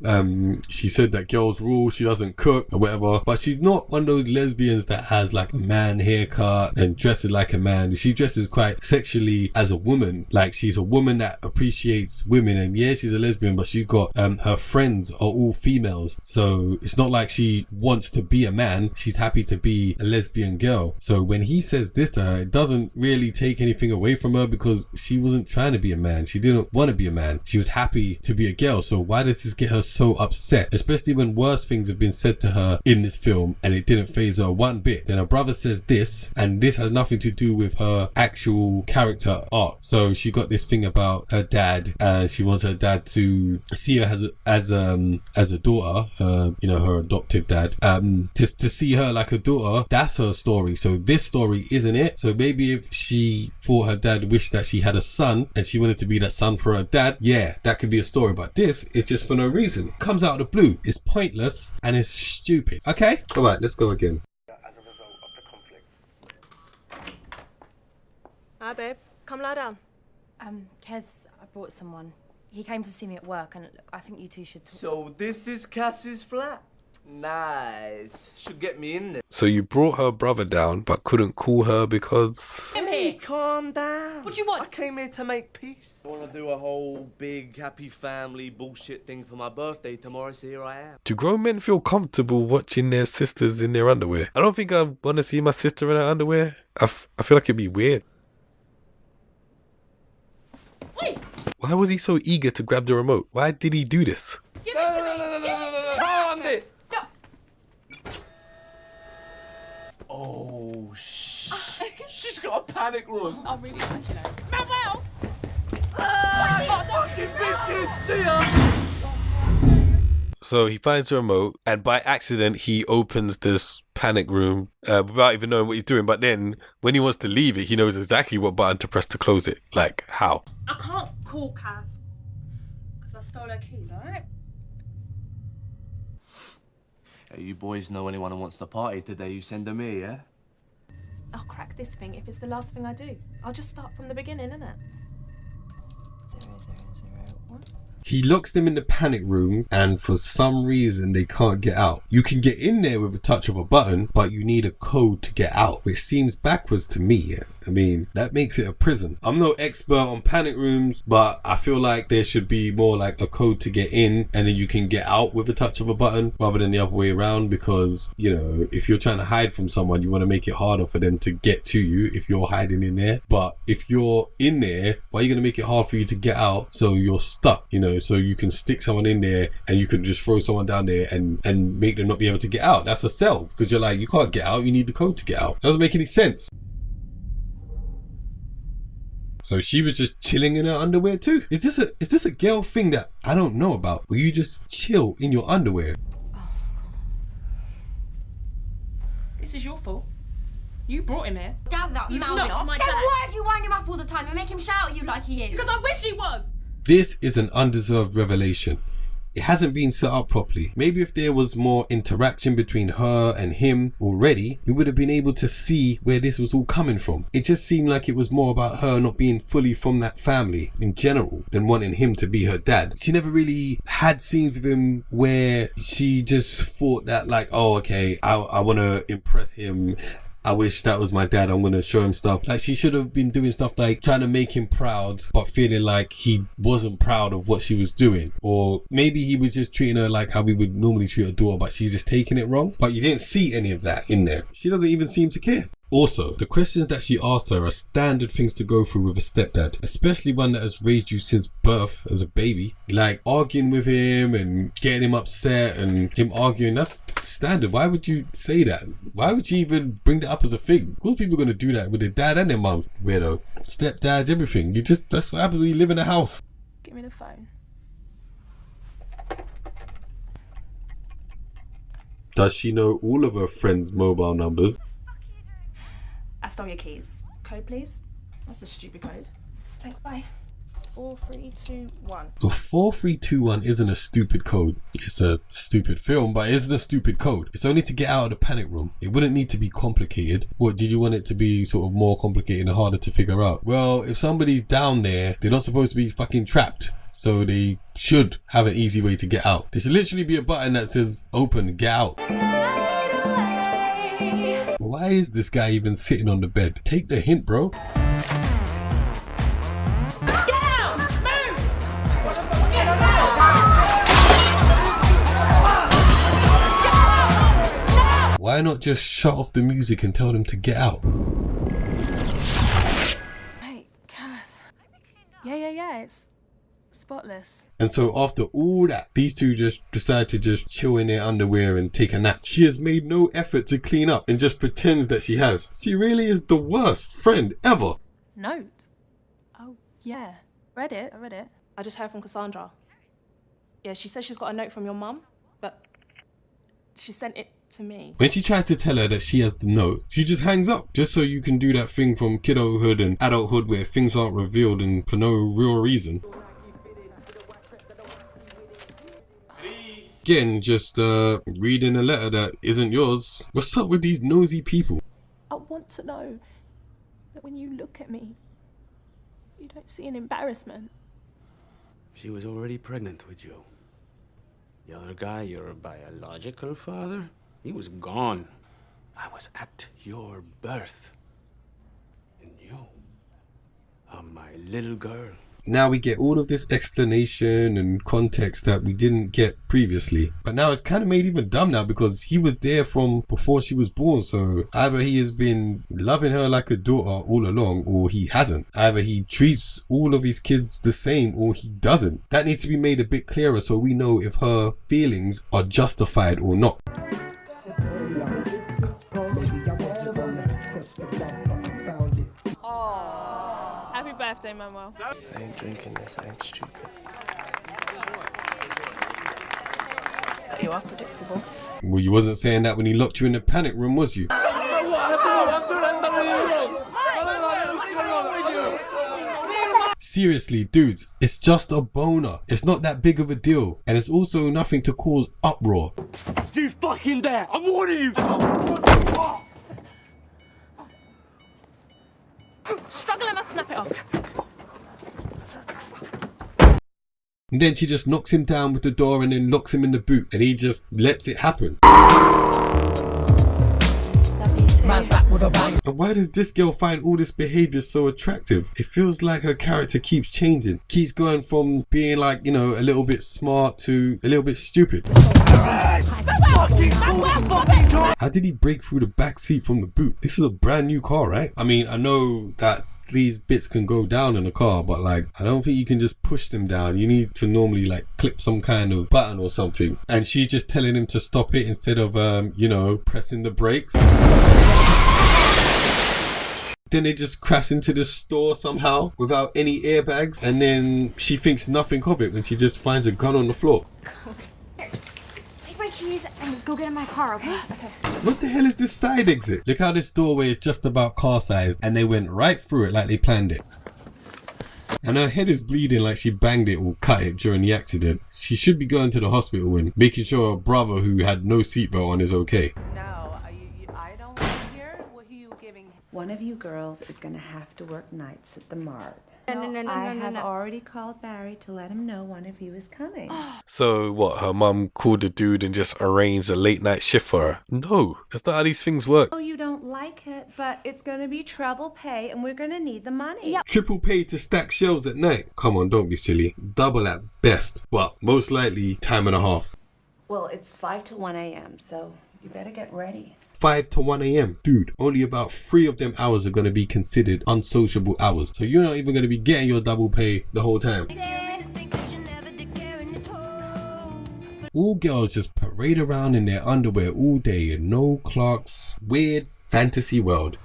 She said that girls rule. She doesn't cook or whatever. But she's not one of those lesbians that has like a man haircut and dresses like a man. She dresses quite sexually as a woman. Like she's a woman that appreciates women. And yeah, she's a lesbian, but she's got her friends are all females. So it's not like she wants to be a man. She's happy to be a lesbian girl. So when he says this to her, it doesn't really take anything away from her because she wasn't trying to be a man. She didn't want to be a man. She was happy to be a girl. So why does this get her so upset? Especially when worse things have been said to her in this film and it didn't faze her one bit. Then her brother says this, and this has nothing to do with her actual character arc. So she got this thing about her dad, and she wants her dad to see her as a daughter, her adoptive dad, just to see her like a daughter. That's her story. So this story isn't it. So maybe if she thought her dad wished that she had a son and she wanted to be that son for her dad, yeah, that could be a story. But this is just for no reason. It comes out of the blue. It's pointless and it's stupid. Okay, all right, let's go again. Hi, babe. Come lie down. Kez, I brought someone. He came to see me at work, and look, I think you two should talk. So this is Cassie's flat? Nice. Should get me in there. So you brought her brother down but couldn't call her because... Hey, calm down. What do you want? I came here to make peace. I want to do a whole big happy family bullshit thing for my birthday tomorrow, so here I am. Do grown men feel comfortable watching their sisters in their underwear? I don't think I want to see my sister in her underwear. I feel like it'd be weird. Wait. Why was he so eager to grab the remote? Why did he do this? Give it to me. Hold it. No. Oh, she's got a panic room. I really like you know. Manuel! Fucking bitches, dear. So he finds the remote and by accident he opens this panic room without even knowing what he's doing. But then when he wants to leave it, he knows exactly what button to press to close it. Like, how? I can't call Cass because I stole her keys, alright? Hey, you boys know anyone who wants to party today, you send them here, yeah? I'll crack this thing if it's the last thing I do. I'll just start from the beginning, innit? 0001. He locks them in the panic room and for some reason they can't get out. You can get in there with a touch of a button, but you need a code to get out, which seems backwards to me. I mean, that makes it a prison. I'm no expert on panic rooms, but I feel like there should be more like a code to get in and then you can get out with a touch of a button rather than the other way around, because, you know, if you're trying to hide from someone, you want to make it harder for them to get to you if you're hiding in there. But if you're in there, why are you going to make it hard for you to get out so you're stuck, you know? So you can stick someone in there and you can just throw someone down there and make them not be able to get out. That's a cell, because you're like, you can't get out, you need the code to get out. It doesn't make any sense. So she was just chilling in her underwear too. Is this a girl thing that I don't know about? Will you just chill in your underwear? This is your fault. You brought him here. Damn that He's mouth. not my Then dad. why do you wind him up all the time and make him shout at you like he is? Because I wish he was. This is an undeserved revelation. It hasn't been set up properly. Maybe if there was more interaction between her and him already, we would have been able to see where this was all coming from. It just seemed like it was more about her not being fully from that family in general than wanting him to be her dad. She never really had scenes with him where she just thought that like, oh, okay, I want to impress him. I wish that was my dad. I'm going to show him stuff. Like, she should have been doing stuff like trying to make him proud, but feeling like he wasn't proud of what she was doing. Or maybe he was just treating her like how we would normally treat a daughter, but she's just taking it wrong. But you didn't see any of that in there. She doesn't even seem to care. Also, the questions that she asked her are standard things to go through with a stepdad, especially one that has raised you since birth as a baby. Like arguing with him and getting him upset and him arguing, that's standard. Why would you say that? Why would you even bring that up as a thing? Of course people are going to do that with their dad and their mum. Weirdo. Stepdads, everything. That's what happens when you live in a house. Give me the phone. Does she know all of her friends' mobile numbers? I stole your keys. Code, please. That's a stupid code. Thanks, bye. 4321. The 4321 isn't a stupid code. It's a stupid film, but it isn't a stupid code. It's only to get out of the panic room. It wouldn't need to be complicated. What, did you want it to be sort of more complicated and harder to figure out? Well, if somebody's down there, they're not supposed to be fucking trapped. so they should have an easy way to get out. There should literally be a button that says open, get out. Why is this guy even sitting on the bed? Take the hint, bro. Why not just shut off the music and tell them to get out? Hey, Cass. Yeah, it's spotless. And so after all that, these two just decide to just chill in their underwear and take a nap. She has made no effort to clean up and just pretends that she has. She really is the worst friend ever. Note? Oh, yeah. I read it. I just heard from Cassandra. Yeah, she says she's got a note from your mum, but she sent it to me. When she tries to tell her that she has the note, she just hangs up, just so you can do that thing from kiddohood and adulthood where things aren't revealed and for no real reason. Again, just reading a letter that isn't yours. What's up with these nosy people? I want to know that when you look at me, you don't see an embarrassment. She was already pregnant with you. The other guy, your biological father, he was gone. I was at your birth. And you are my little girl. Now we get all of this explanation and context that we didn't get previously. But now it's kind of made even dumb now because he was there from before she was born. So either he has been loving her like a daughter all along or he hasn't. Either he treats all of his kids the same or he doesn't. That needs to be made a bit clearer so we know if her feelings are justified or not. Happy birthday, Manuel. I ain't drinking this, I ain't stupid. You are predictable. Well, you wasn't saying that when he locked you in the panic room, was you? Seriously, dudes, it's just a boner. It's not that big of a deal. And it's also nothing to cause uproar. You fucking dare! I'm warning you! Struggle and I snap it off. And then she just knocks him down with the door and then locks him in the boot. And he just lets it happen. And why does this girl find all this behavior so attractive? It feels like her character keeps changing. Keeps going from being like, you know, a little bit smart to a little bit stupid. How did he break through the back seat from the boot? This is a brand new car, right? I mean, I know that these bits can go down in a car, but like, I don't think you can just push them down. You need to normally like clip some kind of button or something. And she's just telling him to stop it instead of, you know, pressing the brakes. Then they just crash into the store somehow without any airbags. And then she thinks nothing of it when she just finds a gun on the floor. Take my keys and go get in my car, okay? What the hell is this side exit? Look how this doorway is just about car size and they went right through it like they planned it. And her head is bleeding like she banged it or cut it during the accident. She should be going to the hospital and making sure her brother who had no seatbelt on is okay. One of you girls is going to have to work nights at the Mart. No, I have already called Barry to let him know one of you is coming. So what, her mum called the dude and just arranged a late night shift for her? No, that's not how these things work. Oh, you don't like it, but it's going to be treble pay and we're going to need the money. Yep. Triple pay to stack shelves at night? Come on, don't be silly. Double at best. Well, most likely time and a half. Well, it's 5 to 1 a.m., so you better get ready. 5 to 1 a.m. Dude, only about 3 of them hours are going to be considered unsociable hours. So you're not even going to be getting your double pay the whole time. All girls just parade around in their underwear all day in Noel Clarke's weird fantasy world.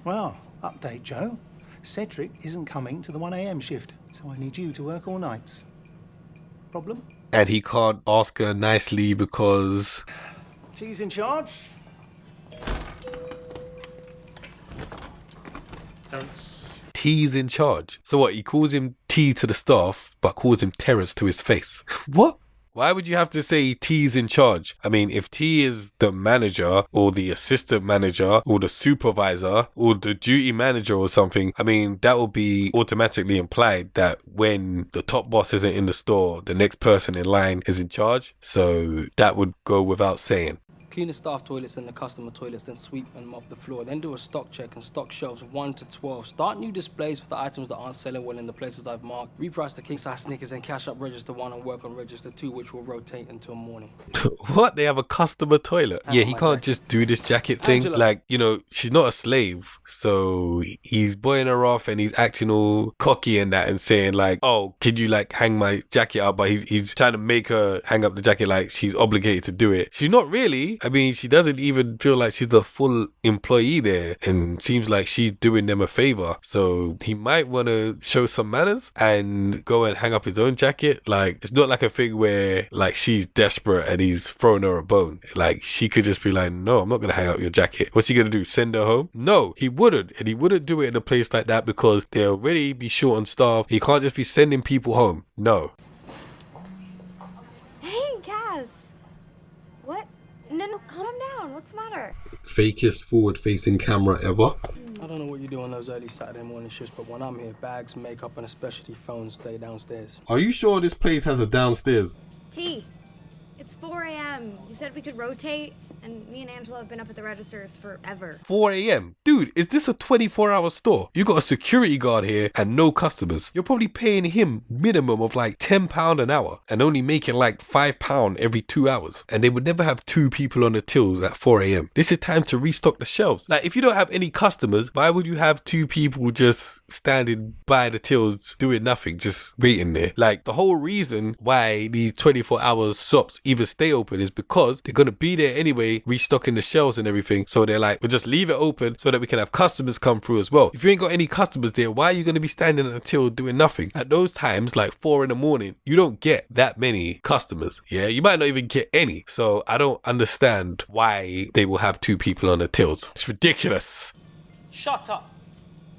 Well, update, Joe. Cedric isn't coming to the 1 a.m. shift, so I need you to work all nights. Problem? And he can't ask her nicely because... T's in charge. T's in charge. So what, he calls him T to the staff, but calls him Terrence to his face. What? Why would you have to say T's in charge? I mean, if T is the manager or the assistant manager or the supervisor or the duty manager or something, I mean, that will be automatically implied that when the top boss isn't in the store, the next person in line is in charge. So that would go without saying. Clean the staff toilets and the customer toilets, then sweep and mop the floor. Then do a stock check and stock shelves 1 to 12. Start new displays for the items that aren't selling well in the places I've marked. Reprice the king-size sneakers and cash up register 1 and work on register 2, which will rotate until morning. What? They have a customer toilet? Yeah, he can't just do this jacket thing. Angela. Like, you know, she's not a slave. So he's boying her off and he's acting all cocky and that and saying like, oh, can you like hang my jacket up? But he's trying to make her hang up the jacket like she's obligated to do it. She's not really. I mean, she doesn't even feel like she's the full employee there and seems like she's doing them a favor. So he might want to show some manners and go and hang up his own jacket. Like, it's not like a thing where like she's desperate and he's throwing her a bone. Like, she could just be like, no, I'm not going to hang up your jacket. What's he going to do? Send her home? No, he wouldn't. And he wouldn't do it in a place like that because they'll already be short on staff. He can't just be sending people home. No. Hey, Kaz. What? No, calm down. What's the matter? Fakest forward-facing camera ever. I don't know what you do on those early Saturday morning shifts, but when I'm here, bags, makeup, and especially phones stay downstairs. Are you sure this place has a downstairs? T, it's 4 a.m. You said we could rotate, and me and Angela have been up at the registers forever. 4 a.m. Dude, is this a 24-hour store? You got a security guard here and no customers. You're probably paying him minimum of like £10 an hour and only making like £5 every 2 hours. And they would never have 2 people on the tills at 4 a.m. This is time to restock the shelves. Like, if you don't have any customers, why would you have 2 people just standing by the tills doing nothing, just waiting there? Like, the whole reason why these 24-hour shops even stay open is because they're going to be there anyway, restocking the shelves and everything. So they're like, we'll just leave it open so that we can have customers come through as well. If you ain't got any customers there, why are you going to be standing at the till doing nothing? At those times, like 4 in the morning, you don't get that many customers. Yeah, you might not even get any. So I don't understand why they will have 2 people on the tills. It's ridiculous. Shut up.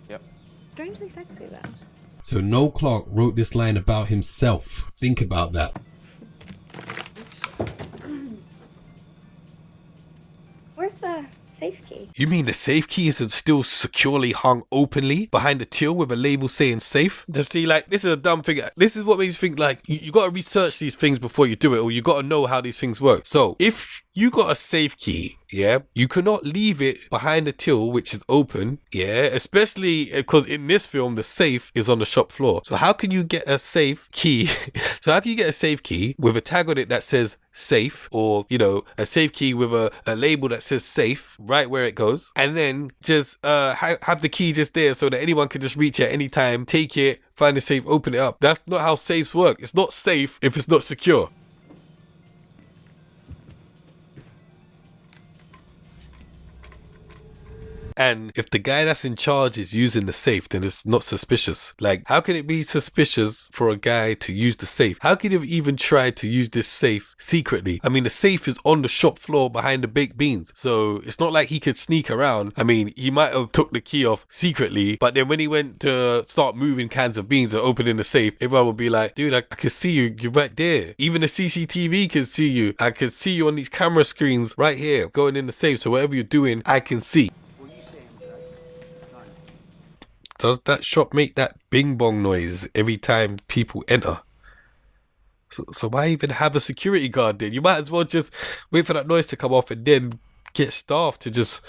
Yep. Strangely sexy, though. So Noel Clarke wrote this line about himself. Think about that. Where's the safe key? You mean the safe key isn't still securely hung openly behind the till with a label saying safe? See, like, this is a dumb thing. This is what makes you think, like, you got to research these things before you do it, or you got to know how these things work. So if you got a safe key, yeah, you cannot leave it behind the till, which is open, yeah, especially because in this film, the safe is on the shop floor. So how can you get a safe key? So how can you get a safe key with a tag on it that says safe, or, you know, a safe key with a label that says safe right where it goes, and then just have the key just there so that anyone can just reach it at any time, take it, find the safe, open it up? That's not how safes work. It's not safe if it's not secure. And if the guy that's in charge is using the safe, then it's not suspicious. Like, how can it be suspicious for a guy to use the safe? How could he have even tried to use this safe secretly? I mean, the safe is on the shop floor behind the baked beans. So it's not like he could sneak around. I mean, he might have took the key off secretly, but then when he went to start moving cans of beans and opening the safe, everyone would be like, dude, I can see you. You're right there. Even the CCTV can see you. I can see you on these camera screens right here going in the safe. So whatever you're doing, I can see. Does that shop make that bing bong noise every time people enter? So why even have a security guard then? You might as well just wait for that noise to come off and then get staff to just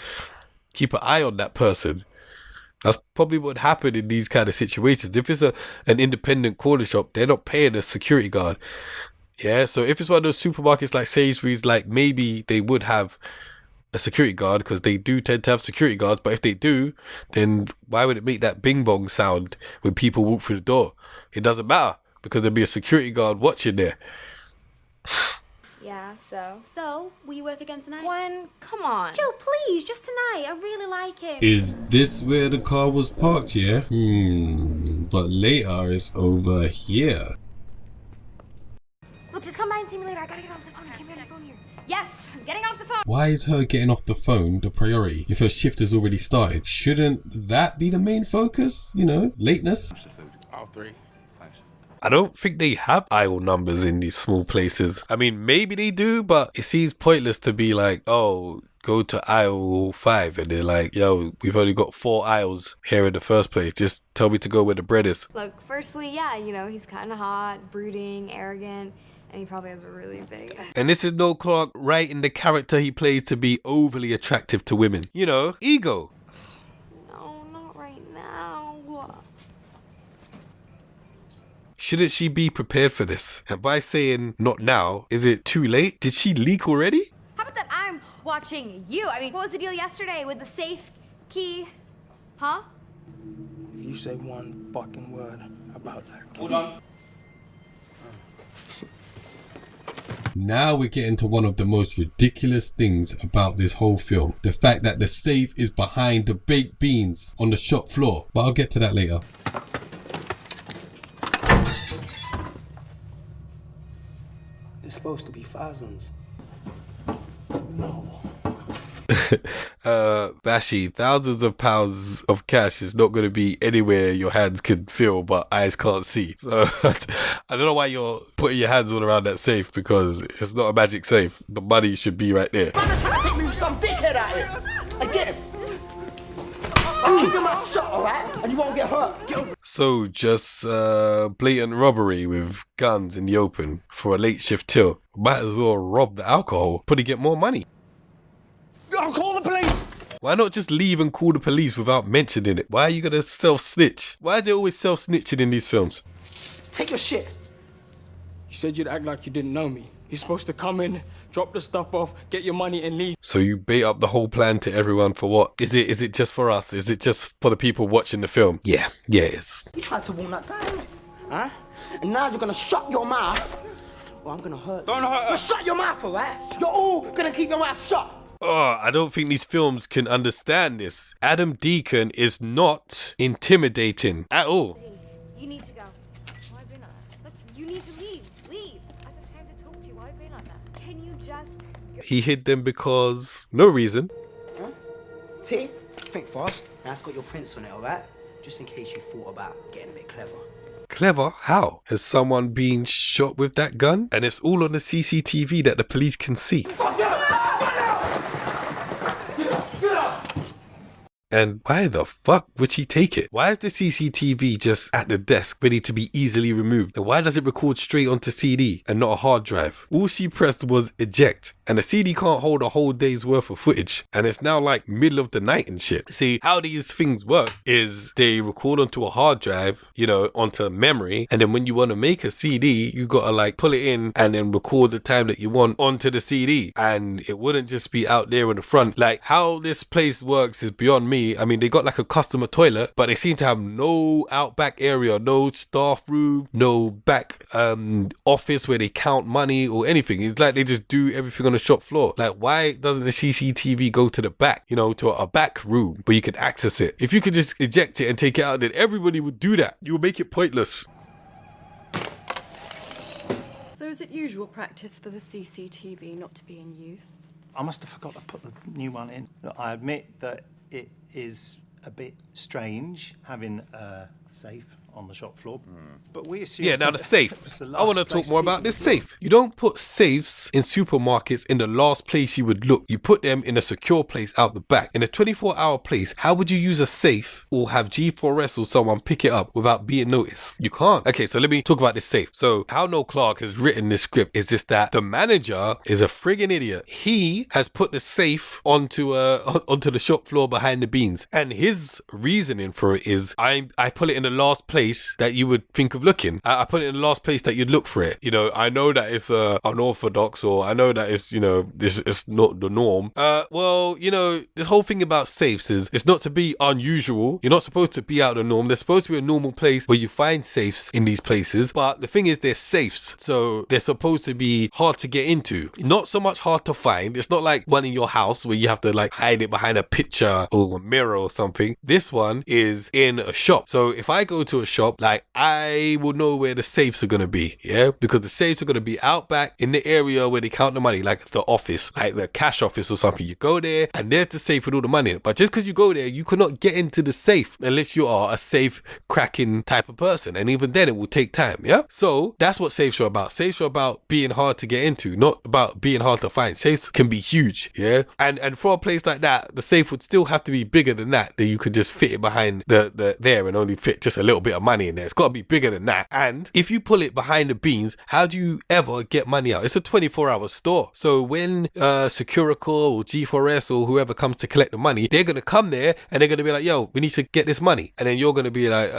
keep an eye on that person. That's probably what happened in these kind of situations. If it's an independent corner shop, they're not paying a security guard. Yeah, so if it's one of those supermarkets like Sainsbury's, like, maybe they would have a security guard, because they do tend to have security guards. But if they do, then why would it make that bing bong sound when people walk through the door? It doesn't matter, because there'll be a security guard watching there. Yeah, so? So, will you work again tonight? When? Come on. Joe, please, just tonight. I really like him. Is this where the car was parked, yeah? But later it's over here. Well, just come by and see me later. I gotta get off the phone. I can't be on the phone here. Yes, I'm getting off the phone. Why is her getting off the phone the priority if her shift has already started? Shouldn't that be the main focus? You know, lateness? All 3. Thanks. I don't think they have aisle numbers in these small places. I mean, maybe they do, but it seems pointless to be like, oh, go to aisle 5 and they're like, yo, we've only got 4 aisles here in the first place. Just tell me to go where the bread is. Look, firstly, yeah, you know, he's kind of hot, brooding, arrogant, and he probably has a really big... And this is Noel Clarke writing the character he plays to be overly attractive to women. You know, ego. No, not right now. Shouldn't she be prepared for this? And by saying not now, is it too late? Did she leak already? How about that I'm watching you? I mean, what was the deal yesterday with the safe key? Huh? If you say one fucking word about that kid. Hold on. Now we're getting to one of the most ridiculous things about this whole film. The fact that the safe is behind the baked beans on the shop floor. But I'll get to that later. There's supposed to be thousands. No. Bashi, thousands of pounds of cash is not going to be anywhere your hands can feel but eyes can't see. So I don't know why you're putting your hands all around that safe, because it's not a magic safe. The money should be right there. Man, they're trying to take me with some dickhead out here. I get him. I'll keep your mouth shut, alright? And you won't get hurt. So just blatant robbery with guns in the open for a late shift till. Might as well rob the alcohol, probably get more money. I'll call the police. Why not just leave and call the police without mentioning it? Why are you gonna self-snitch? Why are they always self-snitching in these films? Take your shit. You said you'd act like you didn't know me. You're supposed to come in, drop the stuff off, get your money and leave. So you bait up the whole plan to everyone for what? Is it just for us? Is it just for the people watching the film? Yeah, it is. You tried to warn that guy, innit? Huh? And now you're gonna shut your mouth, or I'm gonna hurt you. Don't hurt Well, shut your mouth, alright? You're all gonna keep your mouth shut. Oh, I don't think these films can understand this. Adam Deacon is not intimidating at all. You need to go. Why be like that? Look, you need to leave. Leave. I just came to talk to you. Why be like that? Can you just... He hid them because no reason. Huh? T, think fast. That's got your prints on it, alright? Just in case you thought about getting a bit clever. Clever? How? Has someone been shot with that gun? And it's all on the CCTV that the police can see. And why the fuck would she take it? Why is the CCTV just at the desk ready to be easily removed? And why does it record straight onto CD and not a hard drive? All she pressed was eject, and the CD can't hold a whole day's worth of footage. And it's now like middle of the night and shit. See, how these things work is they record onto a hard drive, you know, onto memory. And then when you want to make a CD, you gotta like pull it in and then record the time that you want onto the CD. And it wouldn't just be out there in the front. Like how this place works is beyond me. I mean, they got like a customer toilet, but they seem to have no outback area, no staff room, no back office where they count money or anything. It's like they just do everything on the shop floor. Like, why doesn't the CCTV go to the back, you know, to a back room where you can access it? If you could just eject it and take it out, then everybody would do that. You would make it pointless. So is it usual practice for the CCTV not to be in use? I must have forgot to put the new one in. Look, I admit that it is a bit strange having a safe on the shop floor, but we assume... Yeah, now the safe. I want to talk more about this safe. You don't put safes in supermarkets in the last place you would look. You put them in a secure place out the back. In a 24-hour place, how would you use a safe or have G4S or someone pick it up without being noticed? You can't. Okay, so let me talk about this safe. So how Noel Clarke has written this script is just that the manager is a friggin' idiot. He has put the safe onto the shop floor behind the beans. And his reasoning for it is, I put it in the last place that you would think of looking. I put it in the last place that you'd look for it. You know, I know that it's unorthodox, or I know that it's, you know, this is not the norm. Well, you know, this whole thing about safes is it's not to be unusual. You're not supposed to be out of the norm. There's supposed to be a normal place where you find safes in these places. But the thing is, they're safes, so they're supposed to be hard to get into. Not so much hard to find. It's not like one in your house where you have to like hide it behind a picture or a mirror or something. This one is in a shop. So if I go to a shop, like, I will know where the safes are going to be, yeah? Because the safes are going to be out back in the area where they count the money, like the office, like the cash office or something. You go there and there's the safe with all the money in it. But just because you go there, you cannot get into the safe unless you are a safe cracking type of person. And even then it will take time, yeah? So that's what safes are about. Safes are about being hard to get into, not about being hard to find. Safes can be huge, yeah? And for a place like that, the safe would still have to be bigger than that you could just fit it behind the there and only fit just a little bit of money in there. It's got to be bigger than that. And if you pull it behind the beans, how do you ever get money out? It's a 24-hour store. So when Securical or G4S or whoever comes to collect the money, they're going to come there and they're going to be like, yo, we need to get this money. And then you're going to be like,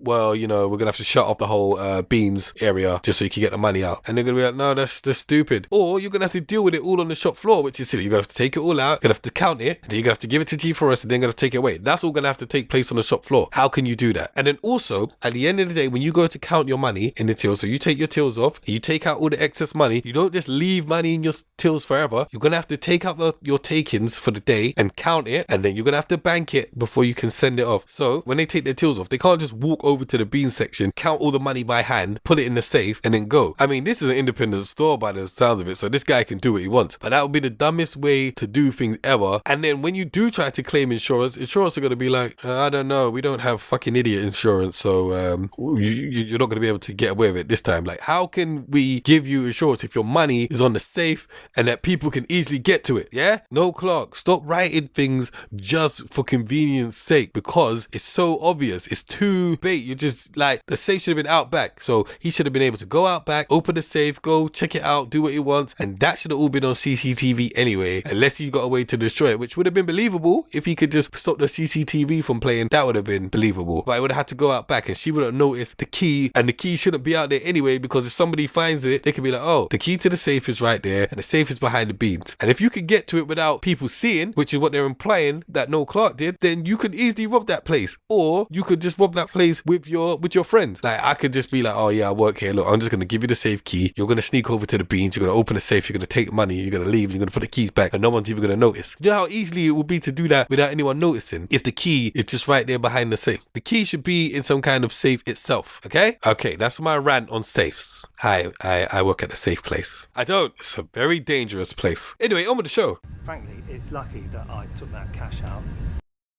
well, you know, we're going to have to shut off the whole beans area just so you can get the money out. And they're going to be like, no, that's stupid. Or you're going to have to deal with it all on the shop floor, which is silly. You're going to have to take it all out, you're going to have to count it, and then you're going to have to give it to G4S, and then you're going to take it away. That's all going to have to take place on the shop floor. How can you do that? And then also, at the end of the day, when you go to count your money in the tills, so you take your tills off, you take out all the excess money, you don't just leave money in your tills forever. You're going to have to take out your takings for the day and count it, and then you're going to have to bank it before you can send it off. So when they take their tills off, they can't just walk over to the bean section, count all the money by hand, put it in the safe, and then go. I mean, this is an independent store by the sounds of it, so this guy can do what he wants. But that would be the dumbest way to do things ever. And then when you do try to claim insurance are going to be like, I don't know, we don't have fucking idiot insurance, so you're not going to be able to get away with it this time. Like, how can we give you insurance if your money is on the safe and that people can easily get to it? Yeah? Noel Clarke, stop writing things just for convenience sake, because it's so obvious. It's too bait. You're just like, the safe should have been out back. So he should have been able to go out back, open the safe, go check it out, do what he wants. And that should have all been on CCTV anyway, unless he got a way to destroy it, which would have been believable if he could just stop the CCTV from playing. That would have been believable. But I would have had to go out back and she would have noticed the key, and the key shouldn't be out there anyway, because if somebody finds it, they could be like, oh, the key to the safe is right there and the safe is behind the beans. And if you could get to it without people seeing, which is what they're implying that Noel Clarke did, then you could easily rob that place. Or you could just rob that place with your friends. Like, I could just be like, oh yeah, I work here, look, I'm just going to give you the safe key, you're going to sneak over to the beans, you're going to open the safe, you're going to take money, you're going to leave, you're going to put the keys back, and no one's even going to notice. You know how easily it would be to do that without anyone noticing if the key is just right there behind the safe? The key should be in some kind of safe itself, okay? Okay, that's my rant on safes. Hi, I work at a safe place. I don't. It's a very dangerous place. Anyway, on with the show. Frankly, it's lucky that I took that cash out.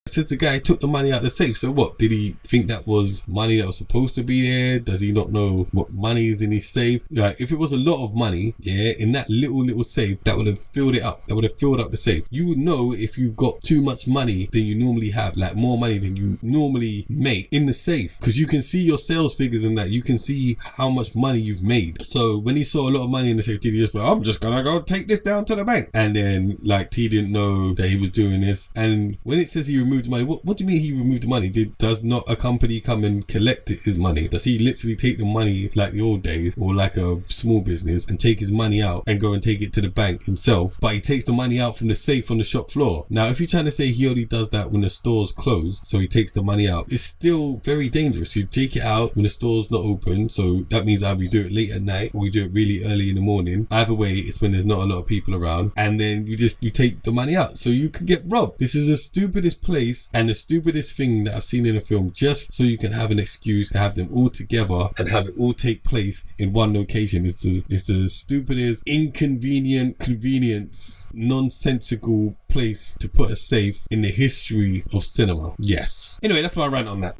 Since the guy took the money out of the safe, so what? Did he think that was money that was supposed to be there? Does he not know what money is in his safe? Like, if it was a lot of money, yeah, in that little safe, that would have filled it up. That would have filled up the safe. You would know if you've got too much money than you normally have, like more money than you normally make in the safe, because you can see your sales figures in that. You can see how much money you've made. So when he saw a lot of money in the safe, did he just go, I'm just gonna go take this down to the bank? And then, like, T didn't know that he was doing this. And when it says he removed money, what do you mean he removed the money? Does not a company come and collect his money? Does he literally take the money like the old days, or like a small business, and take his money out and go and take it to the bank himself? But he takes the money out from the safe on the shop floor. Now, if you're trying to say he only does that when the store's closed, so he takes the money out, it's still very dangerous. You take it out when the store's not open, so that means either you do it late at night or you do it really early in the morning. Either way, it's when there's not a lot of people around, and then you take the money out, so you could get robbed. This is the stupidest place and the stupidest thing that I've seen in a film, just so you can have an excuse to have them all together and have it all take place in one location. It's the stupidest, inconvenient, convenience, nonsensical place to put a safe in the history of cinema. Yes. Anyway, that's my rant on that.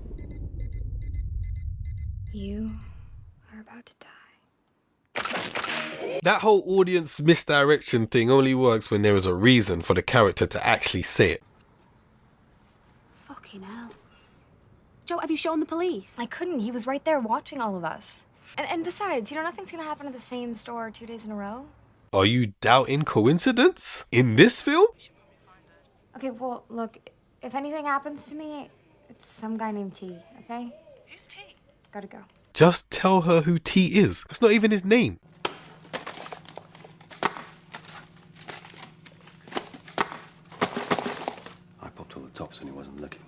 You are about to die. That whole audience misdirection thing only works when there is a reason for the character to actually say it. Fucking hell. Joe, have you shown the police? I couldn't. He was right there watching all of us. And besides, nothing's gonna happen at the same store 2 days in a row. Are you doubting coincidence in this film? Okay, well, look, if anything happens to me, it's some guy named T, okay? Who's T? Gotta go. Just tell her who T is. That's not even his name. I popped all the tops when he wasn't looking.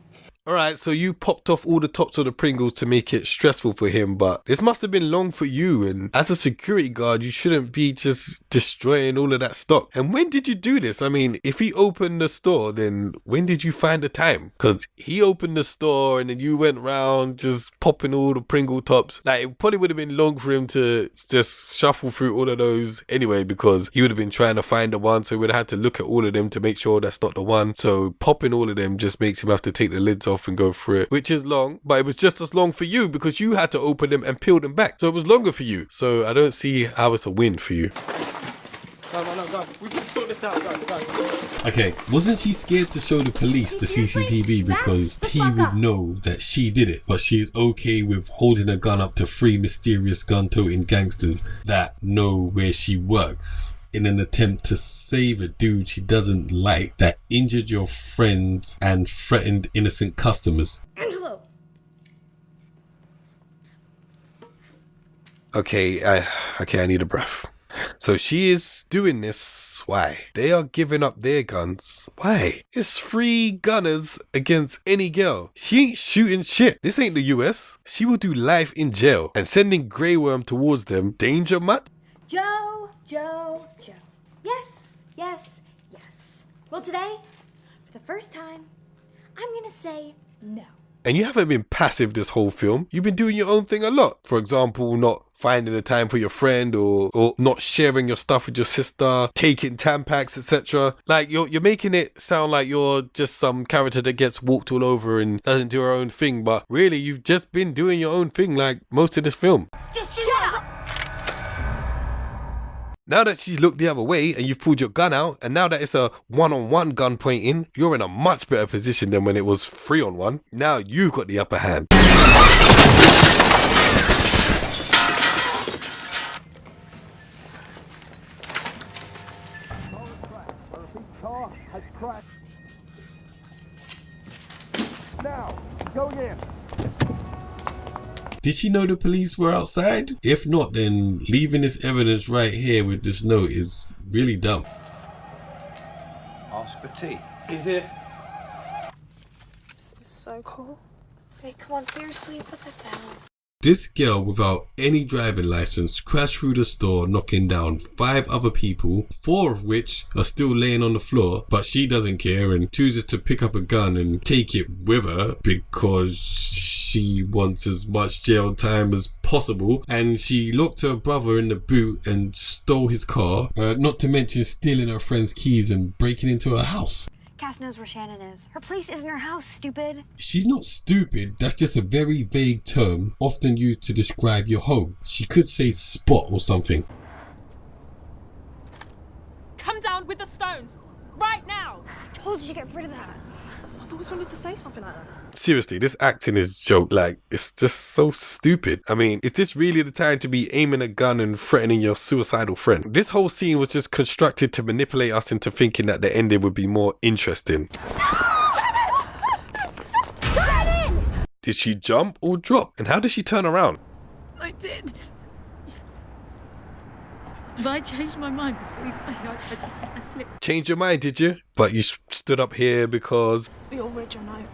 Alright, so you popped off all the tops of the Pringles to make it stressful for him, but this must have been long for you, and as a security guard, you shouldn't be just destroying all of that stock. And when did you do this? I mean, if he opened the store, then when did you find the time? Because he opened the store and then you went round just popping all the Pringle tops. Like, it probably would have been long for him to just shuffle through all of those anyway, because he would have been trying to find the one, so he would have had to look at all of them to make sure that's not the one. So popping all of them just makes him have to take the lids off and go through it, which is long, but it was just as long for you because you had to open them and peel them back. So it was longer for you. So I don't see how it's a win for you. Go. We can sort this out. Go. Okay, wasn't she scared to show the police the CCTV because he would know that she did it, but she's okay with holding a gun up to 3 mysterious gun-toting gangsters that know where she works in an attempt to save a dude she doesn't like that injured your friends and threatened innocent customers? Angelo! Okay, I need a breath. So she is doing this. Why? They are giving up their guns. Why? It's 3 gunners against any girl. She ain't shooting shit. This ain't the US. She will do life in jail. And sending Grey Worm towards them, danger much? Joe. Yes. Well, today, for the first time, I'm gonna say no. And you haven't been passive this whole film. You've been doing your own thing a lot. For example, not finding the time for your friend or not sharing your stuff with your sister, taking Tampax, etc. Like, you're making it sound like you're just some character that gets walked all over and doesn't do her own thing. But really, you've just been doing your own thing like most of this film. Just shut up! Now that she's looked the other way and you've pulled your gun out, and now that it's a 1-on-1 gun pointing, you're in a much better position than when it was 3-on-1. Now you've got the upper hand. Now, go again. Did she know the police were outside? If not, then leaving this evidence right here with this note is really dumb. Ask for tea. Is it? This is so cool. Wait, come on, seriously, put that down. This girl without any driving license crashed through the store, knocking down 5 other people, 4 of which are still laying on the floor, but she doesn't care and chooses to pick up a gun and take it with her because she wants as much jail time as possible. And she locked her brother in the boot and stole his car, not to mention stealing her friend's keys and breaking into her house. Cass knows where Shannon is. Her place isn't her house, stupid. She's not stupid, that's just a very vague term often used to describe your home. She could say spot or something. Come down with the stones, right now! I told you to get rid of that. I've always wanted to say something like that. Seriously, this acting is joke. Like, it's just so stupid. I mean, is this really the time to be aiming a gun and threatening your suicidal friend? This whole scene was just constructed to manipulate us into thinking that the ending would be more interesting. Did she jump or drop? And how did she turn around? I did. But I changed my mind before I slipped. Change your mind, did you? But you stood up here because... We all read your note.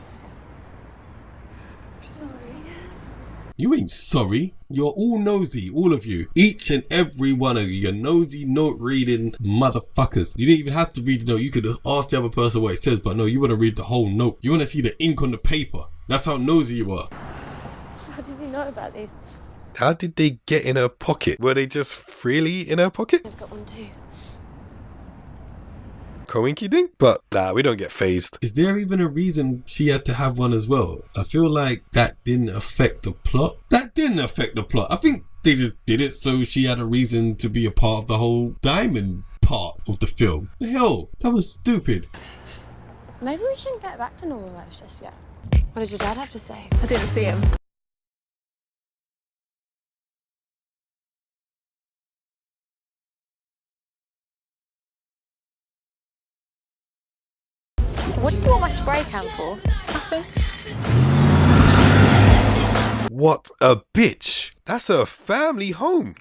You ain't sorry. You're all nosy, all of you. Each and every one of you. You're nosy, note-reading motherfuckers. You didn't even have to read the note. You could ask the other person what it says, but no, you want to read the whole note. You want to see the ink on the paper. That's how nosy you are. How did you know about these? How did they get in her pocket? Were they just freely in her pocket? I've got one too. Coinky dink? But nah, we don't get phased. Is there even a reason she had to have one as well? I feel like that didn't affect the plot. That didn't affect the plot. I think they just did it so she had a reason to be a part of the whole diamond part of the film. The hell? That was stupid. Maybe we shouldn't get back to normal life just yet. What did your dad have to say? I didn't see him. What did you want my spray can for? Nothing. What a bitch. That's her family home.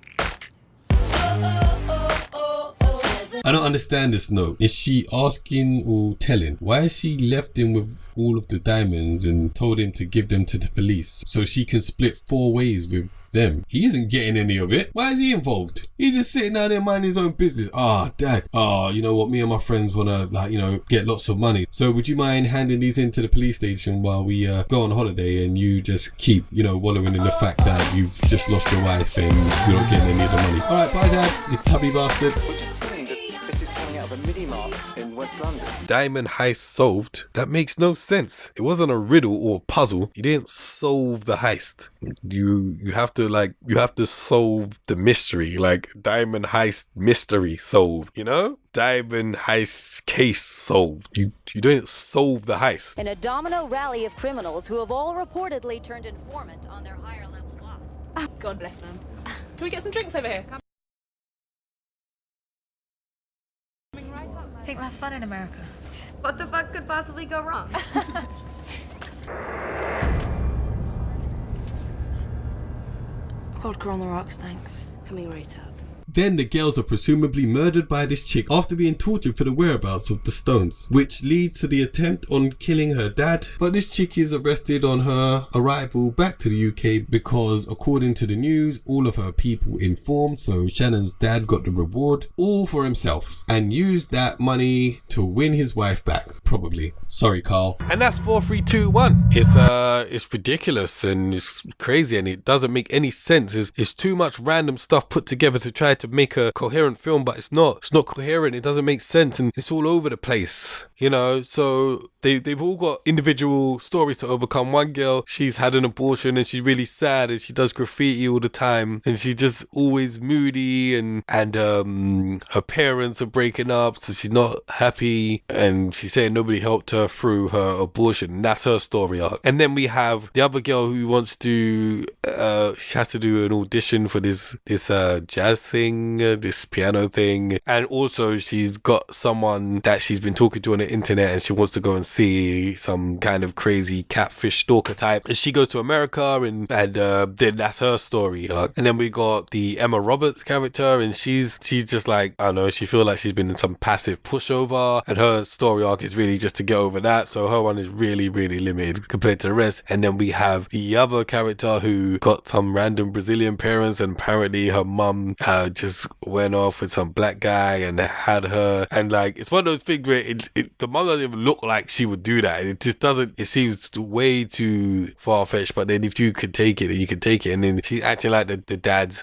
There's I don't understand this note. Is she asking or telling? Why has she left him with all of the diamonds and told him to give them to the police so she can split 4 ways with them? He isn't getting any of it. Why is he involved? He's just sitting down there minding his own business. Dad. You know what? Me and my friends want to, get lots of money. So would you mind handing these into the police station while we go on holiday and you just keep, wallowing in the fact that you've just lost your wife and you're not getting any of the money. All right, bye, Dad. You tubby bastard. We're just hearing that this is coming out of a mini-mart in West London. Diamond heist solved? That makes no sense. It wasn't a riddle or a puzzle. You didn't solve the heist. You have to solve the mystery. Like diamond heist mystery solved, Diamond heist case solved. You didn't solve the heist. In a domino rally of criminals who have all reportedly turned informant on their higher level boss. God bless them. Can we get some drinks over here? I think we'll have fun in America. What the fuck could possibly go wrong? Vodka on the rocks, thanks. Coming right up. Then the girls are presumably murdered by this chick after being tortured for the whereabouts of the stones, which leads to the attempt on killing her dad. But this chick is arrested on her arrival back to the UK because, according to the news, all of her people informed, so Shannon's dad got the reward all for himself and used that money to win his wife back, probably. Sorry, Carl. And that's 4321. It's ridiculous and it's crazy and it doesn't make any sense. It's too much random stuff put together to try to make a coherent film, but it's not coherent. It doesn't make sense and it's all over the place, so they've all got individual stories to overcome. One girl, she's had an abortion and she's really sad and she does graffiti all the time and she's just always moody and her parents are breaking up, so she's not happy and she's saying nobody helped her through her abortion, and that's her story arc. And then we have the other girl who wants to she has to do an audition for this jazz thing, this piano thing, and also she's got someone that she's been talking to on the internet and she wants to go and see some kind of crazy catfish stalker type, and she goes to America and then that's her story arc. And then we got the Emma Roberts character and she's just like, I don't know, she feels like she's been in some passive pushover and her story arc is really just to get over that, so her one is really, really limited compared to the rest. And then we have the other character who got some random Brazilian parents and apparently her mum just went off with some black guy and had her, and it's one of those things where the mum doesn't even look like she would do that, and it just doesn't, it seems way too far-fetched. But then if you could take it, then you can take it. And then she's acting like the dad's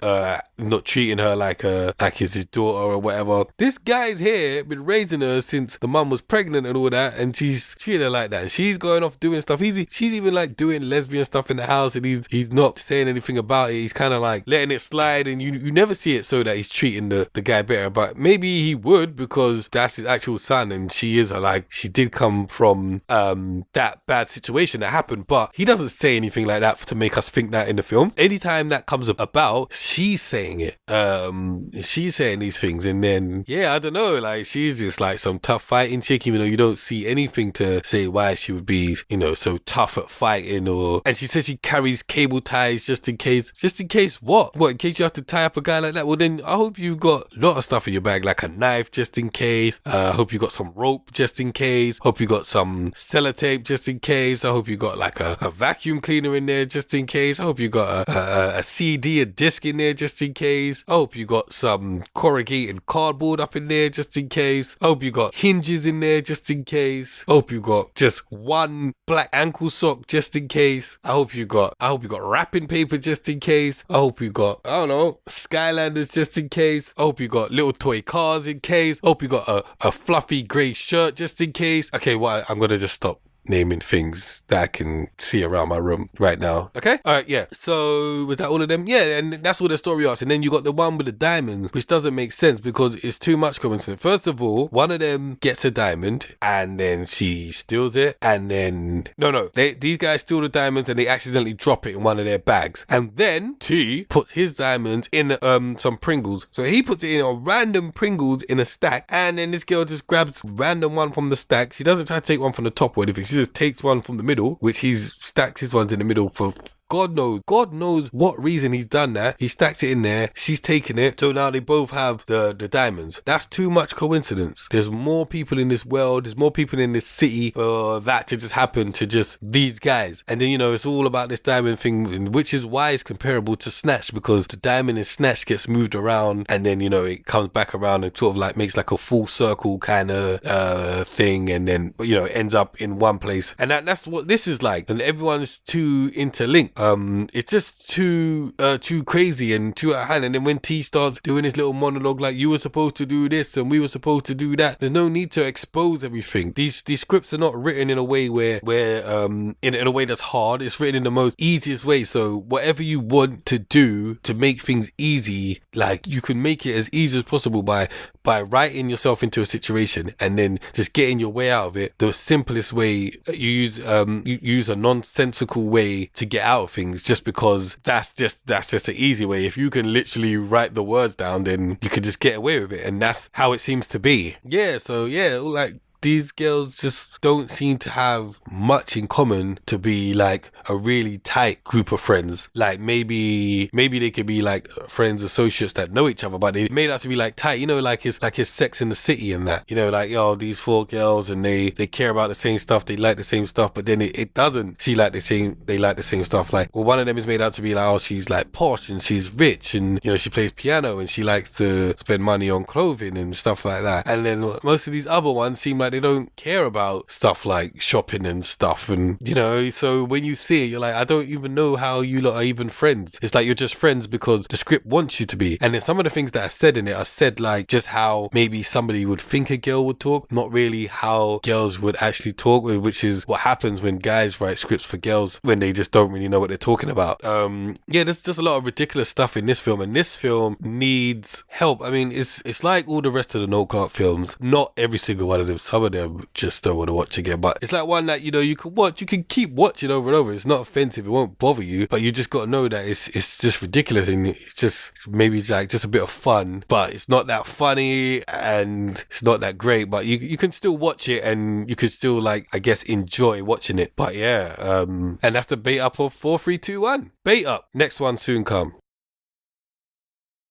not treating her like it's his daughter or whatever. This guy's here been raising her since the mum was pregnant and all that, and she's treating her like that, and she's going off doing stuff. She's even doing lesbian stuff in the house, and he's not saying anything about it. He's kind of letting it slide, and you never see it so that he's treating the guy better. But maybe he would, because that's his actual son, and she did come from that bad situation that happened. But he doesn't say anything like that to make us think that in the film. Anytime that comes about, she's saying it. She's saying these things, and then I don't know, she's just some tough fighting chick, even though you don't see anything to say why she would be so tough at fighting. And she says she carries cable ties just in case what in case you have to tie up a guy like that. Well, then I hope you've got a lot of stuff in your bag, like a knife just in case. I hope you got some rope just in case. Hope you got some sellotape just in case. I hope you got a vacuum cleaner in there just in case. I hope you got a CD, a disc in there just in case. I hope you got some corrugated cardboard up in there just in case. I hope you got hinges in there just in case. I hope you got just one black ankle sock just in case. I hope you got wrapping paper just in case. I hope you got, I don't know, Skylanders just in case. I hope you got little toy cars in case. I hope you got a fluffy grey shirt just in case. Okay, I'm gonna just stop naming things that I can see around my room right now. Okay? Alright, yeah. So, was that all of them? Yeah, and that's all the story arcs. And then you got the one with the diamonds, which doesn't make sense because it's too much coincidence. First of all, one of them gets a diamond and then she steals it, and then these guys steal the diamonds and they accidentally drop it in one of their bags. And then T puts his diamonds in some Pringles. So he puts it in a random Pringles in a stack, and then this girl just grabs random one from the stack. She doesn't try to take one from the top or anything. She just takes one from the middle, which he's stacked his ones in the middle for God knows what reason he's done that. He stacks it in there. She's taking it. So now they both have the diamonds. That's too much coincidence. There's more people in this world. There's more people in this city for that to just happen to just these guys. And then, it's all about this diamond thing, which is why it's comparable to Snatch, because the diamond in Snatch gets moved around and then, it comes back around and sort of like makes like a full circle kind of thing, and then, it ends up in one place. And that's what this is like. And everyone's too interlinked. It's just too crazy and too out of hand. And then when T starts doing his little monologue, like, you were supposed to do this and we were supposed to do that, there's no need to expose everything. These scripts are not written in a way where in a way that's hard. It's written in the most easiest way. So whatever you want to do to make things easy, like, you can make it as easy as possible by writing yourself into a situation and then just getting your way out of it. The simplest way, you use a nonsensical way to get out of things, just because that's just the easy way. If you can literally write the words down, then you can just get away with it, and that's how it seems to be. Like, these girls just don't seem to have much in common to be like a really tight group of friends. Like, maybe they could be like friends, associates that know each other, but they made out to be like tight, like his Sex in the City and that, like, these 4 girls and they care about the same stuff, they like the same stuff, but then it doesn't. They like the same stuff. Like, well, one of them is made out to be like, she's like posh and she's rich and she plays piano and she likes to spend money on clothing and stuff like that. And then most of these other ones seem like they don't care about stuff like shopping and stuff, and so when you see it, you're like, I don't even know how you lot are even friends. It's like you're just friends because the script wants you to be. And then some of the things that are said in it are said like just how maybe somebody would think a girl would talk, not really how girls would actually talk, which is what happens when guys write scripts for girls when they just don't really know what they're talking about. There's just a lot of ridiculous stuff in this film, and this film needs help. I mean, it's like all the rest of the Noel Clarke films. Not every single one of them. Some of them just don't want to watch again, but it's like one that you can watch, you can keep watching over and over. It's not offensive, it won't bother you, but you just got to know that it's just ridiculous, and it's just maybe like just a bit of fun, but it's not that funny and it's not that great, but you can still watch it and you can still, like, I guess, enjoy watching it. But and that's the bait up of 4, 3, 2, 1. Bait up. Next one soon come.